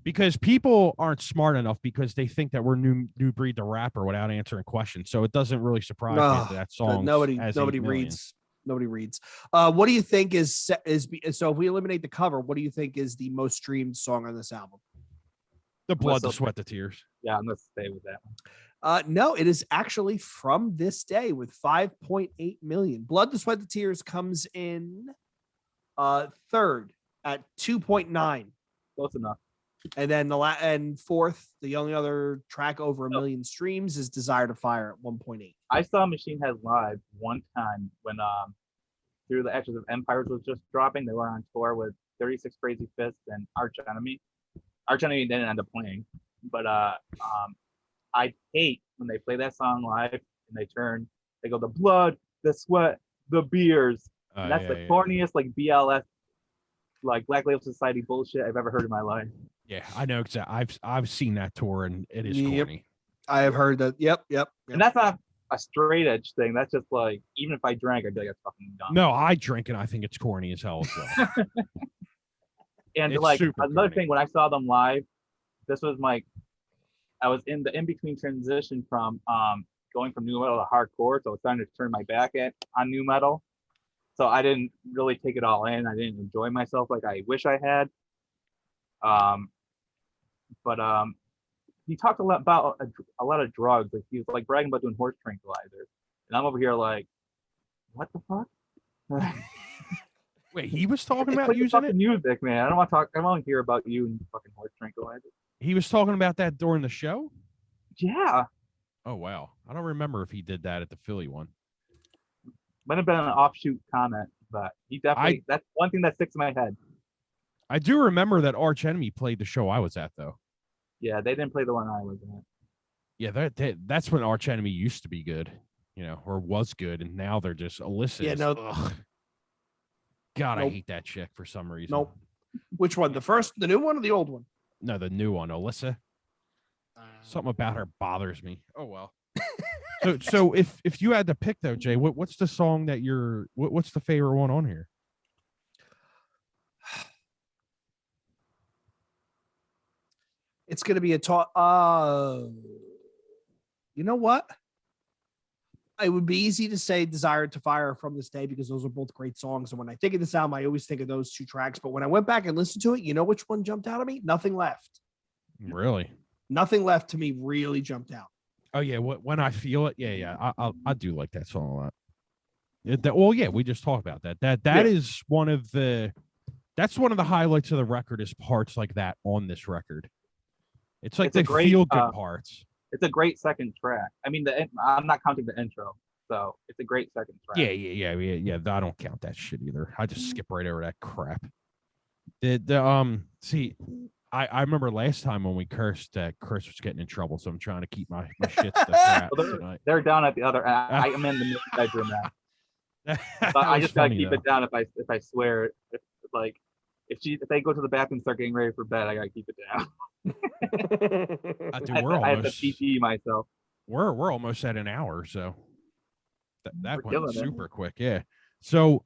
because people aren't smart enough, because they think that we're new breed the rapper without answering questions. So it doesn't really surprise me that song. Nobody reads. Nobody reads. What do you think is so? If we eliminate the cover, what do you think is the most streamed song on this album? The Blood, the Sweat, the Tears. Yeah, I'm gonna stay with that one. No, it is actually From This Day with 5.8 million. Blood, the Sweat, the Tears comes in third at 2.9. Close enough. And then and fourth, the only other track over 1 million streams is Desire to Fire at 1.8. I saw Machine Head live one time when Through the Ashes of Empires was just dropping. They were on tour with 36 Crazy Fists and Arch Enemy. Arch Enemy didn't end up playing, but I hate when they play that song live and they go the blood, the sweat, the beers. And that's the corniest like BLS, like Black Label Society bullshit I've ever heard in my life. Yeah, I know exactly. I've seen that tour and it is corny. I have heard that. Yep. And that's not a straight edge thing. That's just like, even if I drank, I'd be like, that's fucking dumb. No, I drink and I think it's corny as hell as well. And it's like corny. another thing, when I saw them live, this was I was in the in-between transition from going from nu metal to hardcore, so I was starting to turn my back on nu metal. So I didn't really take it all in. I didn't enjoy myself like I wish I had. But he talked a lot about a lot of drugs. Like he was like bragging about doing horse tranquilizers, and I'm over here like, what the fuck? Wait, he was talking about like using it? Music, man. I don't want to talk. I want to hear about you and fucking horse tranquilizers. He was talking about that during the show? Yeah. Oh, wow. I don't remember if he did that at the Philly one. Might have been an offshoot comment, but he definitely, that's one thing that sticks in my head. I do remember that Arch Enemy played the show I was at, though. Yeah, they didn't play the one I was at. Yeah, that's when Arch Enemy used to be good, or was good, and now they're just illicit. Yeah, no. Ugh. God, Nope. I hate that chick for some reason. Nope. Which one? The new one or the old one? No, the new one, Alyssa. Something about her bothers me. Oh, well. So if you had to pick though, Jay, what's the song that what's the favorite one on here? It's gonna be a talk. You know what? It would be easy to say "Desire to Fire" From This Day because those are both great songs. And when I think of this album, I always think of those two tracks. But when I went back and listened to it, you know which one jumped out at me? Nothing Left. Really? Nothing Left to me really jumped out. Oh yeah, when I feel it, yeah. I do like that song a lot. Well, yeah, we just talked about that. That is one of the highlights of the record is parts like that on this record. It's like the feel good parts. It's a great second track. I mean, I'm not counting the intro, so it's a great second track. Yeah. I don't count that shit either. I just skip right over that crap. See, I remember last time when we cursed that Chris was getting in trouble, so I'm trying to keep my shit to crap tonight. They're down at the other end. I'm in the middle bedroom now. But I just gotta keep it down if I swear. If they go to the bathroom and start getting ready for bed, I gotta keep it down. I have to PT myself. We're almost at an hour, so that went super quick. Yeah. So,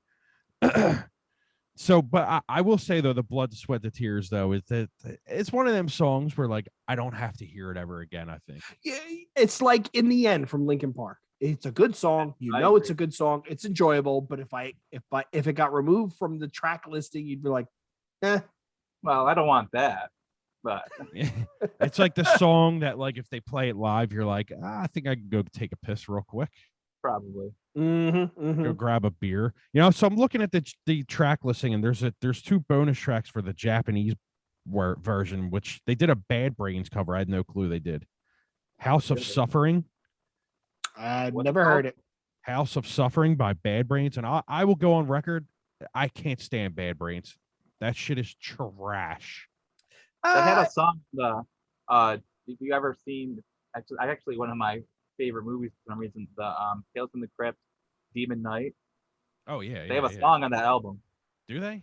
but I will say though, the Blood, Sweat, the Tears though is that it's one of them songs where like I don't have to hear it ever again. I think. Yeah, it's like In the End from Linkin Park. It's a good song. You know, it's a good song. It's enjoyable. But if it got removed from the track listing, you'd be like, eh. Well, I don't want that. But it's like the song that like if they play it live, you're like, I think I can go take a piss real quick. Probably. Go grab a beer. You know, so I'm looking at the track listing, and there's two bonus tracks for the Japanese version, which they did a Bad Brains cover. I had no clue they did. House of Suffering. I've never heard it. House of Suffering by Bad Brains, and I will go on record. I can't stand Bad Brains. That shit is trash. They had a song. Have you ever seen? Actually, one of my favorite movies for some reason. The Tales from the Crypt, Demon Knight. Oh yeah, they have a song on that album. Do they?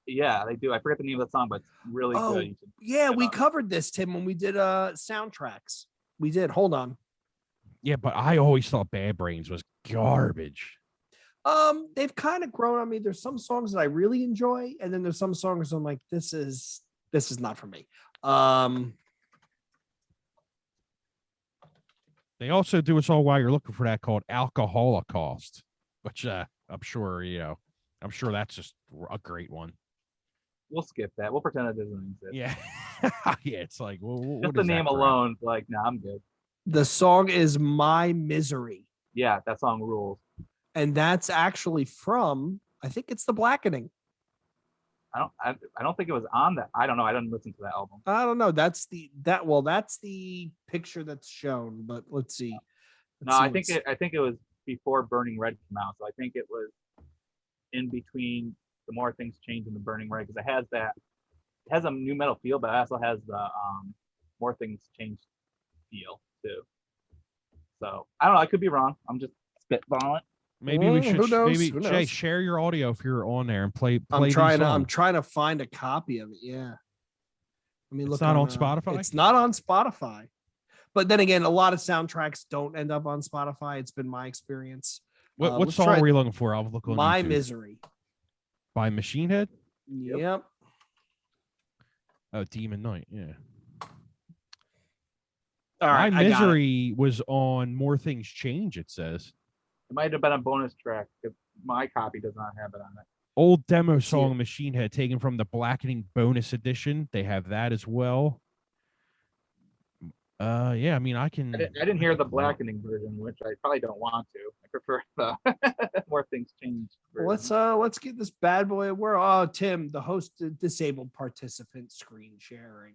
Yeah, they do. I forget the name of the song, but it's really good. Yeah, we covered this, Tim, when we did soundtracks. We did. Hold on. Yeah, but I always thought Bad Brains was garbage. They've kind of grown on me. There's some songs that I really enjoy, and then there's some songs I'm like, this is not for me. They also do a song while you're looking for that called Alcoholocaust, which I'm sure that's just a great one. We'll skip that. We'll pretend it doesn't exist. Yeah. Yeah, it's like, well, just the name alone, like, nah, I'm good. The song is My Misery. Yeah, that song rules. And that's actually from, I think it's The Blackening. I don't think it was on that. I don't know. I didn't listen to that album. I don't know. That's the picture that's shown, but let's see. I think it was before Burning Red came out. So I think it was in between The More Things Change and the Burning Red, because it has a new metal feel, but it also has the More Things Change feel too. So I don't know. I could be wrong. I'm just spitballing. Maybe we should. Maybe Jay, share your audio if you're on there and play. I'm trying to find a copy of it. Yeah. I mean, it's not on Spotify. It's not on Spotify. But then again, a lot of soundtracks don't end up on Spotify. It's been my experience. What song are we looking for? I'll look on My YouTube. Misery by Machine Head. Yep. Oh, Demon Knight. Yeah. All right. My Misery was on More Things Change. It says. It might have been a bonus track because my copy does not have it on it. Old demo song Machine Head taken from the Blackening bonus edition. They have that as well. Yeah, I mean, I didn't hear the Blackening version, which I probably don't want to. I prefer the More Things Change version. Let's get this bad boy. Tim, the host, disabled participant screen sharing.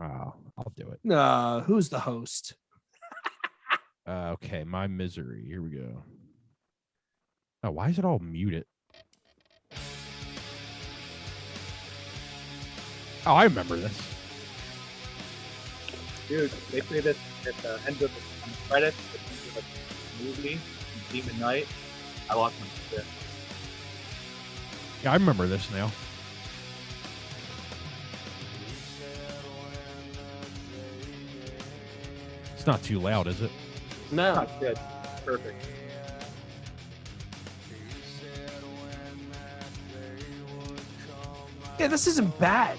Oh, I'll do it. Who's the host? Okay, My Misery. Here we go. Oh, why is it all muted? Oh, I remember this. Dude, they play this at the end of the credits of the movie, Demon Knight. I lost my shit. Yeah, I remember this now. It's not too loud, is it? No. Not good. Perfect. Yeah, this isn't bad.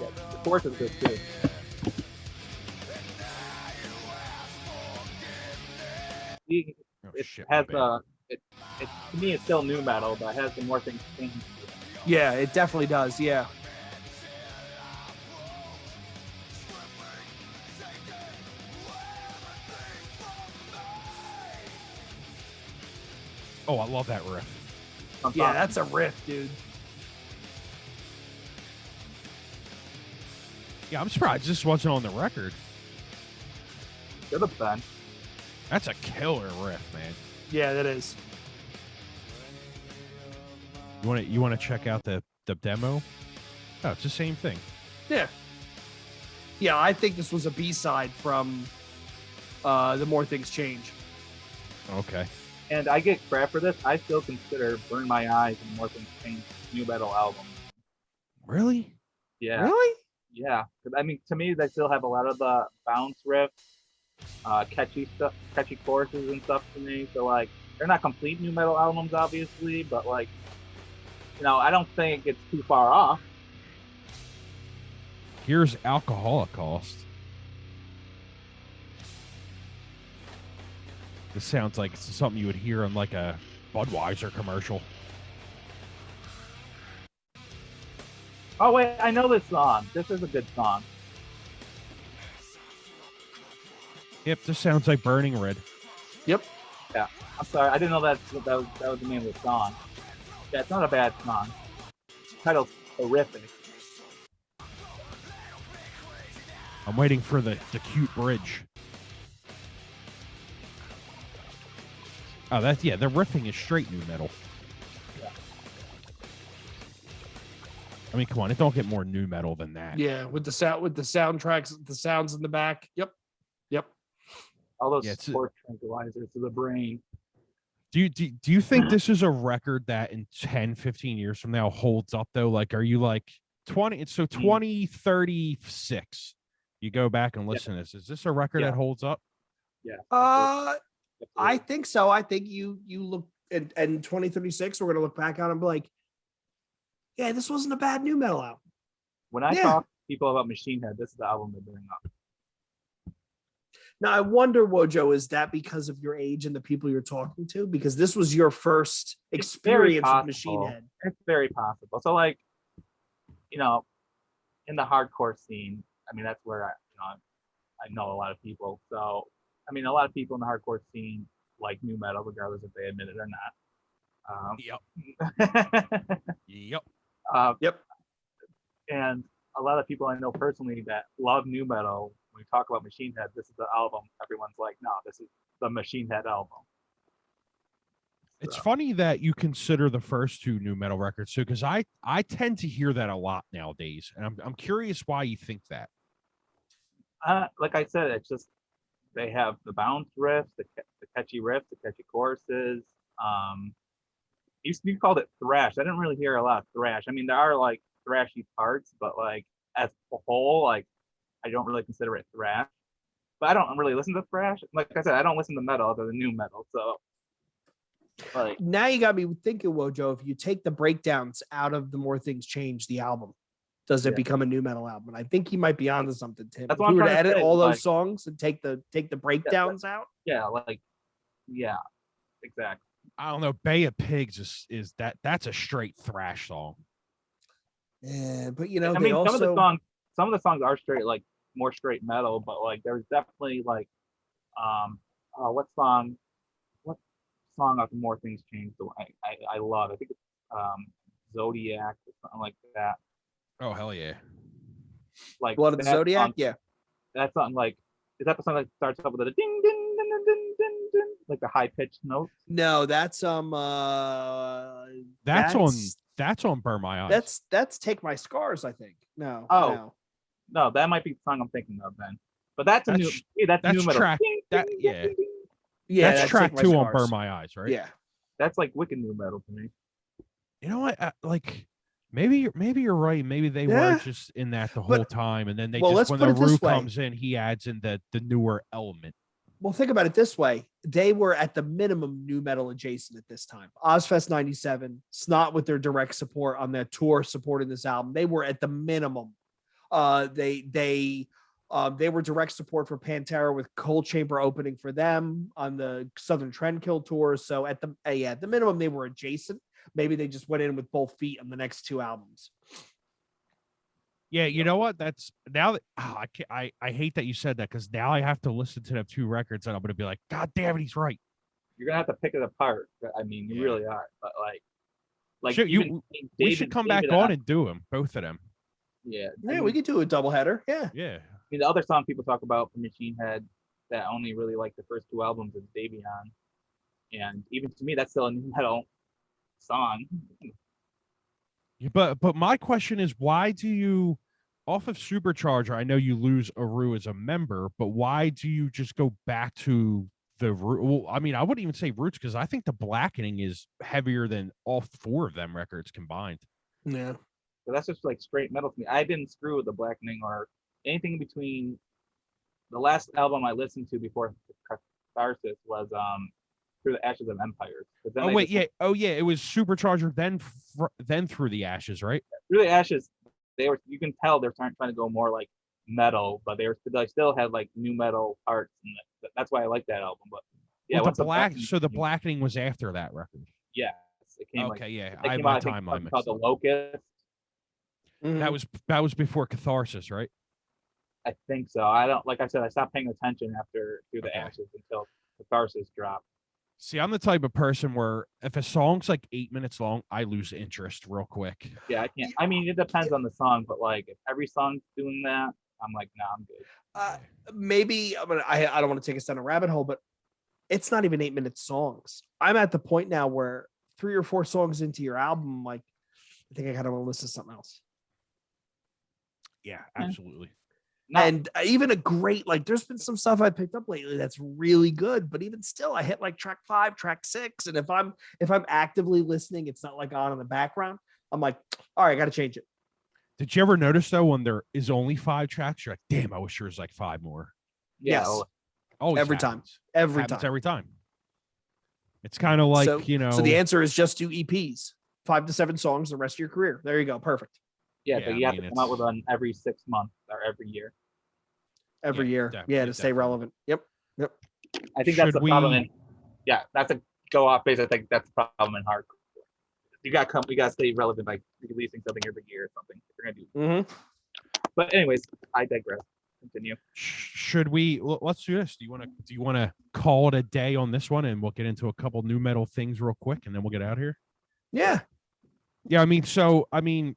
Yeah, the chorus is good too. It Oh, it shit, my has bad. it to me it's still new metal, but it has the more things changed. Yeah, it definitely does. Yeah. Oh, I love that riff. Yeah, that's a riff, dude. Yeah, I'm surprised this wasn't on the record. Should have been. That's a killer riff, man. Yeah, that is. You want to check out the demo? Oh, it's the same thing. Yeah. Yeah, I think this was a B-side from The More Things Change. Okay. And I get crap for this. I still consider Burn My Eyes and More Things Change new metal album. Really? Yeah. Really? Yeah. 'Cause, I mean, to me, they still have a lot of the bounce riffs, catchy stuff, catchy choruses and stuff to me. So, like, they're not complete new metal albums, obviously, but, like, you know, I don't think it's too far off. Here's Alcoholic Cost. This sounds like it's something you would hear on like a Budweiser commercial. Oh, wait, I know this song. This is a good song. Yep, this sounds like Burning Red. Yep. Yeah. I'm sorry. I didn't know that was the name of the song. Yeah, it's not a bad song. Title's horrific. I'm waiting for the cute bridge. Oh, that's the riffing is straight new metal. Yeah. I mean, come on, it don't get more new metal than that. Yeah, with the soundtracks, the sounds in the back. Yep. Yep. All those Yeah, sport tranquilizers to the brain. Do you think this is a record that in 10, 15 years from now holds up though? Like, are you like 2036? You go back and listen to this. Is this a record that holds up? Yeah. I think so. I think you look in 2036, we're gonna look back on it and be like, yeah, this wasn't a bad new metal album. When I talk to people about Machine Head, this is the album they bring up. Now I wonder, Wojo, is that because of your age and the people you're talking to? Because this was your first experience with Machine Head. It's very possible. So, like, you know, in the hardcore scene, I mean, that's where I know a lot of people. So, I mean, a lot of people in the hardcore scene like new metal, regardless if they admit it or not. Yep. Yep. And a lot of people I know personally that love new metal, when we talk about Machine Head, this is the album. Everyone's like, no, this is the Machine Head album. It's funny that you consider the first two new metal records too, because I tend to hear that a lot nowadays, and I'm curious why you think that. Like I said, it's just they have the bounce riffs, the catchy riffs, the catchy choruses. You called it thrash. I didn't really hear a lot of thrash. I mean, there are like thrashy parts, but like as a whole, like I don't really consider it thrash. But I don't really listen to thrash. Like I said, I don't listen to metal other than new metal. So, like, now you got me thinking, Wojo, if you take the breakdowns out of The More Things Change, the album, does it become a new metal album? And I think he might be onto something, Tim. That's if what we I'm were to trying to edit say, all those like, songs and take the breakdowns out. Yeah, like, yeah, exactly. I don't know. Bay of Pigs is that's a straight thrash song. Yeah, but you know, I mean, some of the songs are straight, like more straight metal, but like there's definitely like, what song of More Things Change I love. I think it's Zodiac or something like that. Oh hell yeah! Like Blood of the Zodiac, song, yeah. That song, like, is that the song that starts off with a ding ding ding ding ding ding ding, like the high pitched note? No, that's on Burn My Eyes. That's Take My Scars, I think. No. No, that might be the song I'm thinking of then. But that's new metal. Track. Yeah, that's track 2 on Burn My Eyes, right? Yeah, that's like wicked new metal to me. You know what? Like maybe you're right. Maybe they were just in that the whole time, and then they just when the Rue comes in, he adds in the newer element. Well, think about it this way. They were at the minimum nu metal adjacent at this time. Ozfest 97, Snot with their direct support on their tour supporting this album. They were at the minimum. They were direct support for Pantera with Cold Chamber opening for them on the Southern Trendkill tour. So at the minimum, they were adjacent. Maybe they just went in with both feet on the next two albums. Yeah, you know what? That's now that I hate that you said that, because now I have to listen to them two records and I'm gonna be like, God damn it, he's right. You're gonna have to pick it apart. I mean, you really are. But like Shit, we should come back on and do them, both of them. Yeah, Yeah, we could do a doubleheader. Yeah. Yeah. I mean, the other song people talk about from Machine Head that only really like the first two albums is Davion, and even to me, that's still a nu metal song. But my question is, why do you, off of Supercharger, I know you lose Aru as a member, but why do you just go back to the root? Well, I mean, I wouldn't even say roots, because I think the Blackening is heavier than all four of them records combined. Yeah. So that's just like straight metal to me. I didn't screw with the Blackening or anything in between. The last album I listened to before Catharsis was Through the Ashes of Empires. Oh wait, yeah. Oh yeah, it was Supercharger, then Through the Ashes, right? Through the Ashes, you can tell they're trying to go more like metal, but they still had like nu metal parts, and that's why I like that album. But yeah, well, the Blackening was after that record. Yeah, it came okay, yeah, I have my timeline called The Locust. Mm-hmm. That was before Catharsis, right? I think so. I don't, like I said, I stopped paying attention after Through the Ashes until Catharsis dropped. See, I'm the type of person where if a song's like 8 minutes long, I lose interest real quick. Yeah, I can't. I mean, it depends on the song, but like if every song's doing that, I'm like, nah, I'm good. Maybe I don't want to take us down a rabbit hole, but it's not even 8 minute songs. I'm at the point now where 3 or 4 songs into your album, like, I think I kind of want to listen to something else. Yeah, absolutely. And even a great, like, there's been some stuff I picked up lately that's really good, but even still, I hit like track 5, track 6, and if I'm actively listening, it's not like on in the background. I'm like, all right, I got to change it. Did you ever notice though, when there is only 5 tracks, you're like, damn, I wish there was like 5 more. Yeah, yes, every time. It's kind of like, so, So the know. answer is just do EPs, 5 to 7 songs the rest of your career. There you go, perfect. Yeah, but you have to come out with one every 6 months or every year. Every year, to stay relevant. Yep. I think that's the problem. That's a go off base. I think that's the problem in hardcore. You got to stay relevant by releasing something every year or something. If you're gonna do. But anyways, I digress. Continue. Should we? Let's do this. Do you want to call it a day on this one, and we'll get into a couple nu metal things real quick, and then we'll get out of here? Yeah. Yeah. I mean,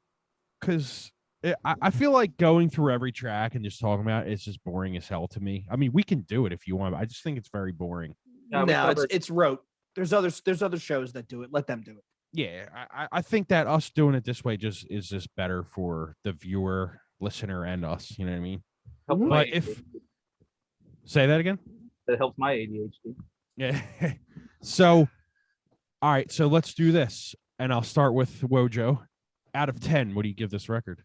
because I feel like going through every track and just talking about it's just boring as hell to me. I mean, we can do it if you want, but I just think it's very boring. No, it's rote. There's other shows that do it. Let them do it. Yeah, I think that us doing it this way is just better for the viewer, listener, and us. You know what I mean? But say that again. It helps my ADHD. Yeah. So, all right. So let's do this, and I'll start with Wojo. Out of 10, what do you give this record?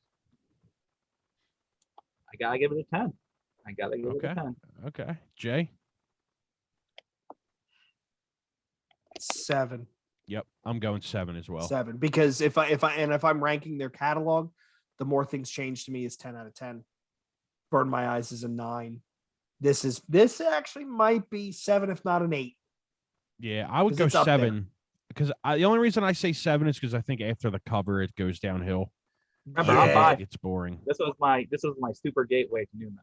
I gotta give it a 10. I gotta give it a 10. Okay. Jay? 7. Yep, I'm going 7 as well. 7, because if I'm ranking their catalog, the more things change to me is 10 out of 10. Burn My Eyes is a 9. This actually might be 7, if not an 8. Yeah, I would go 7 because the only reason I say 7 is because I think after the cover it goes downhill. Remember, it's boring. This was my super gateway to nu metal.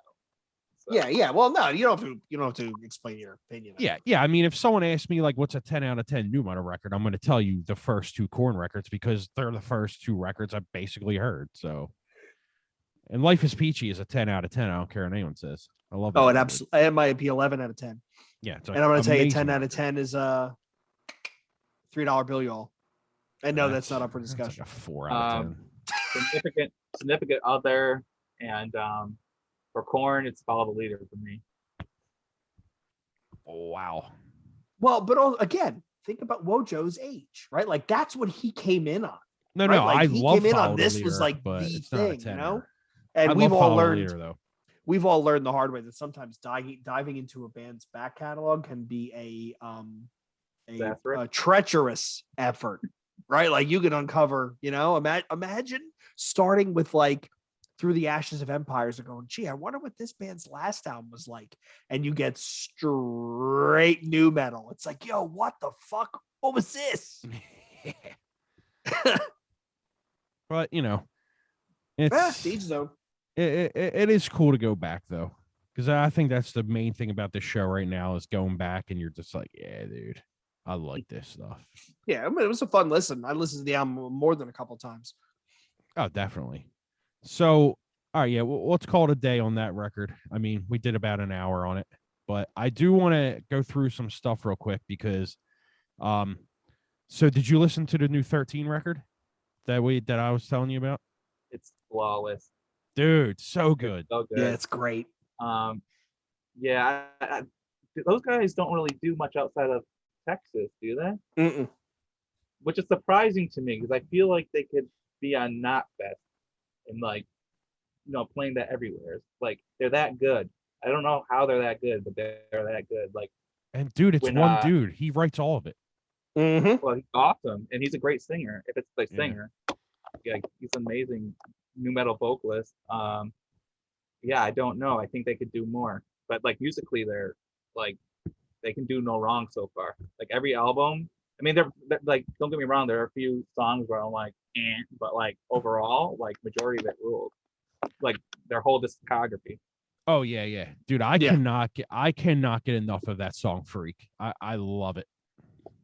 So. Yeah. Well, no, you don't have to explain your opinion. Yeah. I mean, if someone asked me like, what's a 10 out of 10 nu metal record, I'm going to tell you the first 2 Korn records because they're the first 2 records I've basically heard. So, and Life is Peachy is a 10 out of 10. I don't care what anyone says. I love it. Oh, it absolutely. It might be 11 out of 10. Yeah, and I'm going to tell you 10 out of 10 is a $3 bill, y'all. And no, that's not up for discussion. Like a 4 out of 10. Significant other, and for Korn, it's Follow the Leader for me. Wow. Well, but again, think about Wojo's age, right? Like that's what he came in on. No, right? Like, I love came in Follow on the this Leader, was like but the it's not a thing, 10. you know? And we've all learned. Leader, though. we've all learned the hard way that sometimes diving into a band's back catalog can be a treacherous effort, right? Like you can uncover, imagine starting with like Through the Ashes of Empires and going, gee, I wonder what this band's last album was like. And you get straight nu metal. It's like, yo, what the fuck? What was this? But it's To each his own. it is cool to go back though, because I think that's the main thing about this show right now is going back and you're just like, yeah, dude, I like this stuff. Yeah, I mean, it was a fun listen. I listened to the album more than a couple times. Oh, definitely. So, all right, yeah, let's call it a day on that record. I mean, we did about an hour on it, but I do want to go through some stuff real quick because, so did you listen to the new 13 record that I was telling you about? It's flawless, dude. So good. So good. Yeah, it's great. Yeah, those guys don't really do much outside of Texas, do they? Mm-mm. Which is surprising to me because I feel like they could be on Knotfest and like, playing that everywhere. Like they're that good. I don't know how they're that good, but they're that good. Like, and dude, it's one dude. He writes all of it. Mm-hmm. Well, he's awesome, and he's a great singer. If it's the singer, yeah, he's an amazing nu metal vocalist. Yeah, I don't know. I think they could do more, but like musically, they're like they can do no wrong so far. Like every album. I mean, they're like, don't get me wrong. There are a few songs where I'm like, but like overall, like majority of it rules. Like their whole discography. Oh yeah, dude. I cannot get enough of that song "Freak." I love it.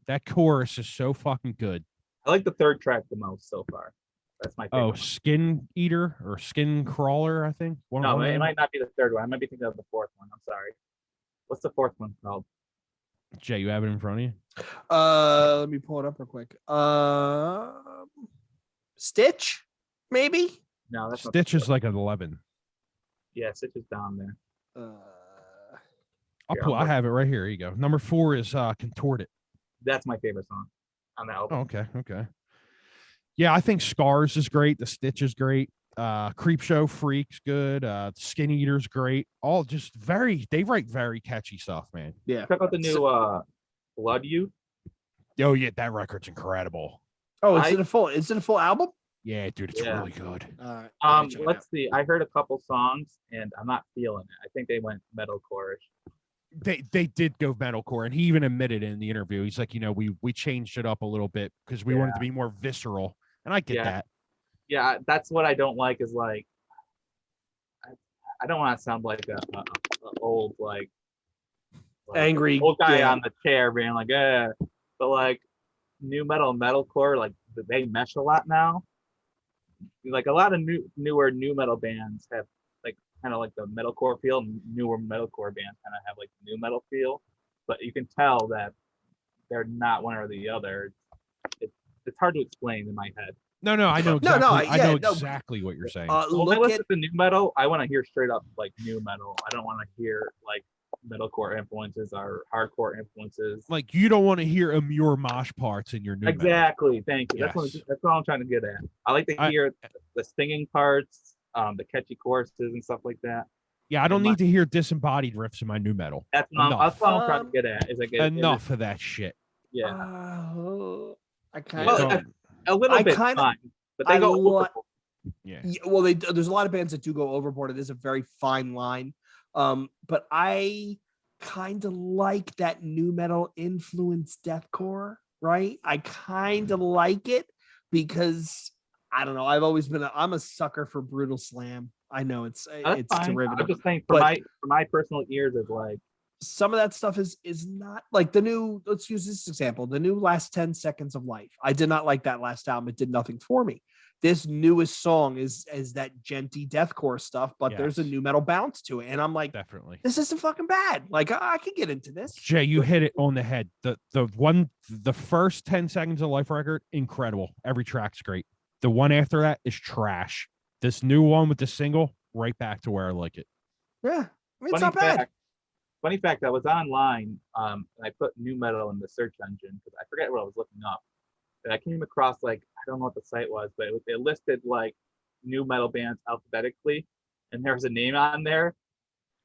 That chorus is so fucking good. I like the third track the most so far. That's my favorite. Oh, Skin Eater or Skin Crawler, I think. No, it might not be the third one. I might be thinking of the fourth one. I'm sorry. What's the fourth one called? Jay, you have it in front of you? Let me pull it up real quick. Stitch, maybe? No, that's Stitch is like an 11. Yeah, Stitch is down there. I have it right here. Here you go. Number 4 is Contorted. That's my favorite song on the album. Oh, okay. Yeah, I think Scars is great. The Stitch is great. Creepshow Freak's good. Skin Eater's great. All just they write very catchy stuff, man. Yeah. Check out the new Blood Youth. Oh yeah, that record's incredible. Oh, is it a full album? Yeah, dude, it's really good. Let's see. I heard a couple songs and I'm not feeling it. I think they went metalcore-ish. They did go metalcore, and he even admitted in the interview. He's like, we changed it up a little bit because we wanted to be more visceral, and I get that. Yeah, that's what I don't like. Is like, I don't want to sound like a old like angry old guy on the chair being like, but like nu metal, metalcore, like they mesh a lot now. Like a lot of newer nu metal bands have like kind of like the metalcore feel, and newer metalcore bands kind of have like nu metal feel, but you can tell that they're not one or the other. It's hard to explain in my head. No, I know exactly. I know exactly what you're saying. When I listen to nu metal, I want to hear straight up like nu metal. I don't want to hear like metalcore influences or hardcore influences. Like you don't want to hear your mosh parts in your nu metal. Exactly. Thank you. Yes. That's what I'm trying to get at. I like to hear the singing parts, the catchy choruses and stuff like that. Yeah, I don't need to hear disembodied riffs in my nu metal. That's what I'm trying to get at. Is like enough of that shit. Yeah. I kind of a little bit fine, but they go overboard. Yeah. Well, there's a lot of bands that do go overboard. It is a very fine line. But I kind of like that nu metal influence deathcore, right? I kind of like it because I don't know. I've always been I'm a sucker for brutal slam. I know it's derivative. I'm just saying for my personal ears is like some of that stuff is not like the new. Let's use this example. The new Last 10 Seconds of Life. I did not like that last album. It did nothing for me. This newest song is that genty deathcore stuff, but there's a nu metal bounce to it, and I'm like, definitely, this isn't fucking bad. Like I can get into this. Jay, you hit it on the head. The first 10 Seconds of Life record, incredible. Every track's great. The one after that is trash. This new one with the single, right back to where I like it. Yeah, I mean, it's not bad. Funny fact, I was online, and I put nu metal in the search engine because I forget what I was looking up. And I came across like, I don't know what the site was, but it listed like nu metal bands alphabetically, and there was a name on there,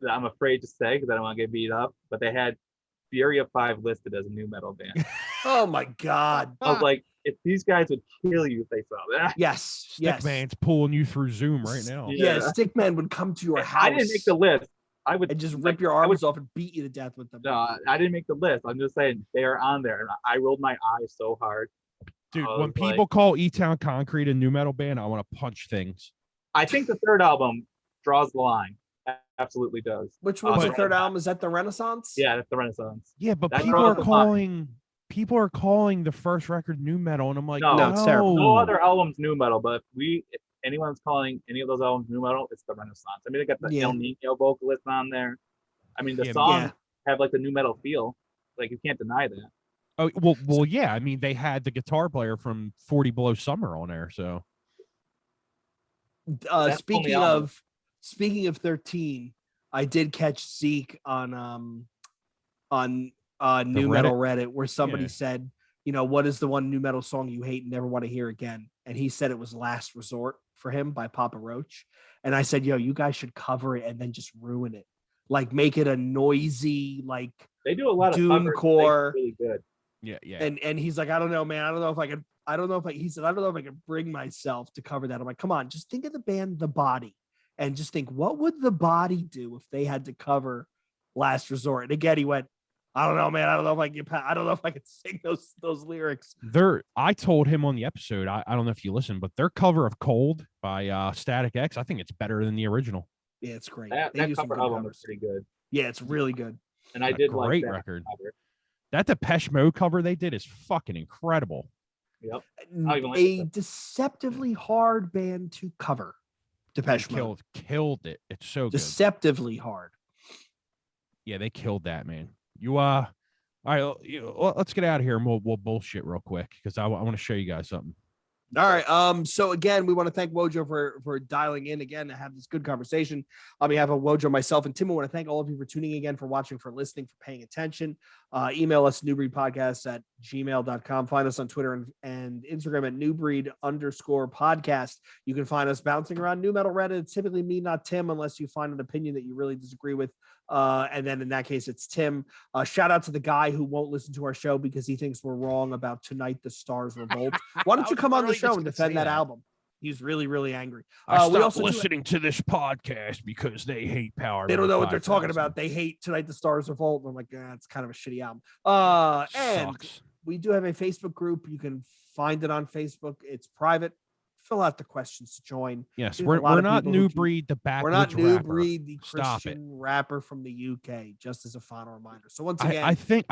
that I'm afraid to say because I don't want to get beat up, but they had Fury of 5 listed as a new metal band. Oh my God. I was like, if these guys would kill you if they saw that. Yes. Yes. Stickman's pulling you through Zoom right now. Yeah. Stickman would come to your house. I didn't make the list. I would and just rip your arms off and beat you to death with them. No, I didn't make the list. I'm just saying they are on there, and I rolled my eyes so hard. Dude, when people call E-Town Concrete a new metal band, I want to punch things. I think the third album draws the line. Absolutely does. Which one's the third album? Is that the Renaissance? Yeah, that's the Renaissance. Yeah, but That people draws are the line. calling the first record new metal, and I'm like, No, it's terrible. No other album's new metal, but if anyone's calling any of those albums new metal, it's the Renaissance. I mean, they got the El Nino vocalist on there. I mean, the songs have like the new metal feel. Like you can't deny that. Oh well, yeah. I mean, they had the guitar player from 40 Below Summer on there. So, speaking of 13, I did catch Zeke on new metal Reddit where somebody said, you know, what is the one new metal song you hate and never want to hear again? And he said it was Last Resort for him by Papa Roach. And I said, yo, you guys should cover it and then just ruin it. Like make it a noisy, like they do a lot of doomcore. Really good. Yeah. And he's like, I don't know, man. I don't know if I can bring myself to cover that. I'm like, come on, just think of the band The Body and just think, what would The Body do if they had to cover Last Resort? And again, he went, I don't know, man. I don't know if I can sing those lyrics. I told him on the episode, I don't know if you listened, but their cover of Cold by Static X, I think it's better than the original. Yeah, it's great. That cover album is pretty good. Yeah, it's really good. And I did like that record. Cover. That Depeche Mode cover they did is fucking incredible. Yep. A deceptively hard band to cover. Depeche Mode killed it. It's so deceptively hard. Yeah, they killed that, man. All right, let's get out of here and we'll bullshit real quick because I want to show you guys something. All right. So again, we want to thank Wojo for dialing in again to have this good conversation. On behalf of Wojo, myself, and Tim, I want to thank all of you for tuning in again, for watching, for listening, for paying attention. Email us newbreedpodcasts@gmail.com. Find us on Twitter and Instagram at newbreed_podcast. You can find us bouncing around new metal Reddit. It's typically me, not Tim, unless you find an opinion that you really disagree with. And then in that case, it's Tim. Shout out to the guy who won't listen to our show because he thinks we're wrong about Tonight the Stars Revolt. Why don't you come on the show and defend that album? He's really, really angry. I stopped listening to this podcast because they hate power. They don't know what they're talking about. They hate Tonight the Stars Revolt. And I'm like, it's kind of a shitty album. And we do have a Facebook group. You can find it on Facebook. It's private. Fill out the questions to join. Yes, we're not New Breed, the backwoods rapper. We're not New Breed, the Christian rapper from the UK. Just as a final reminder. So once again, I think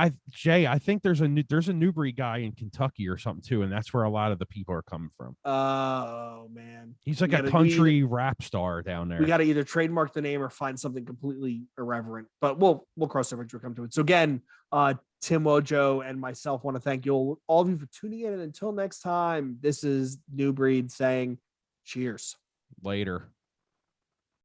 there's a New Breed guy in Kentucky or something too, and that's where a lot of the people are coming from. Oh man, he's like a country rap star down there. We got to either trademark the name or find something completely irreverent. But we'll cross over to come to it. So again, Tim, Wojo, and myself want to thank you all of you for tuning in. And until next time, this is New Breed saying cheers. Later.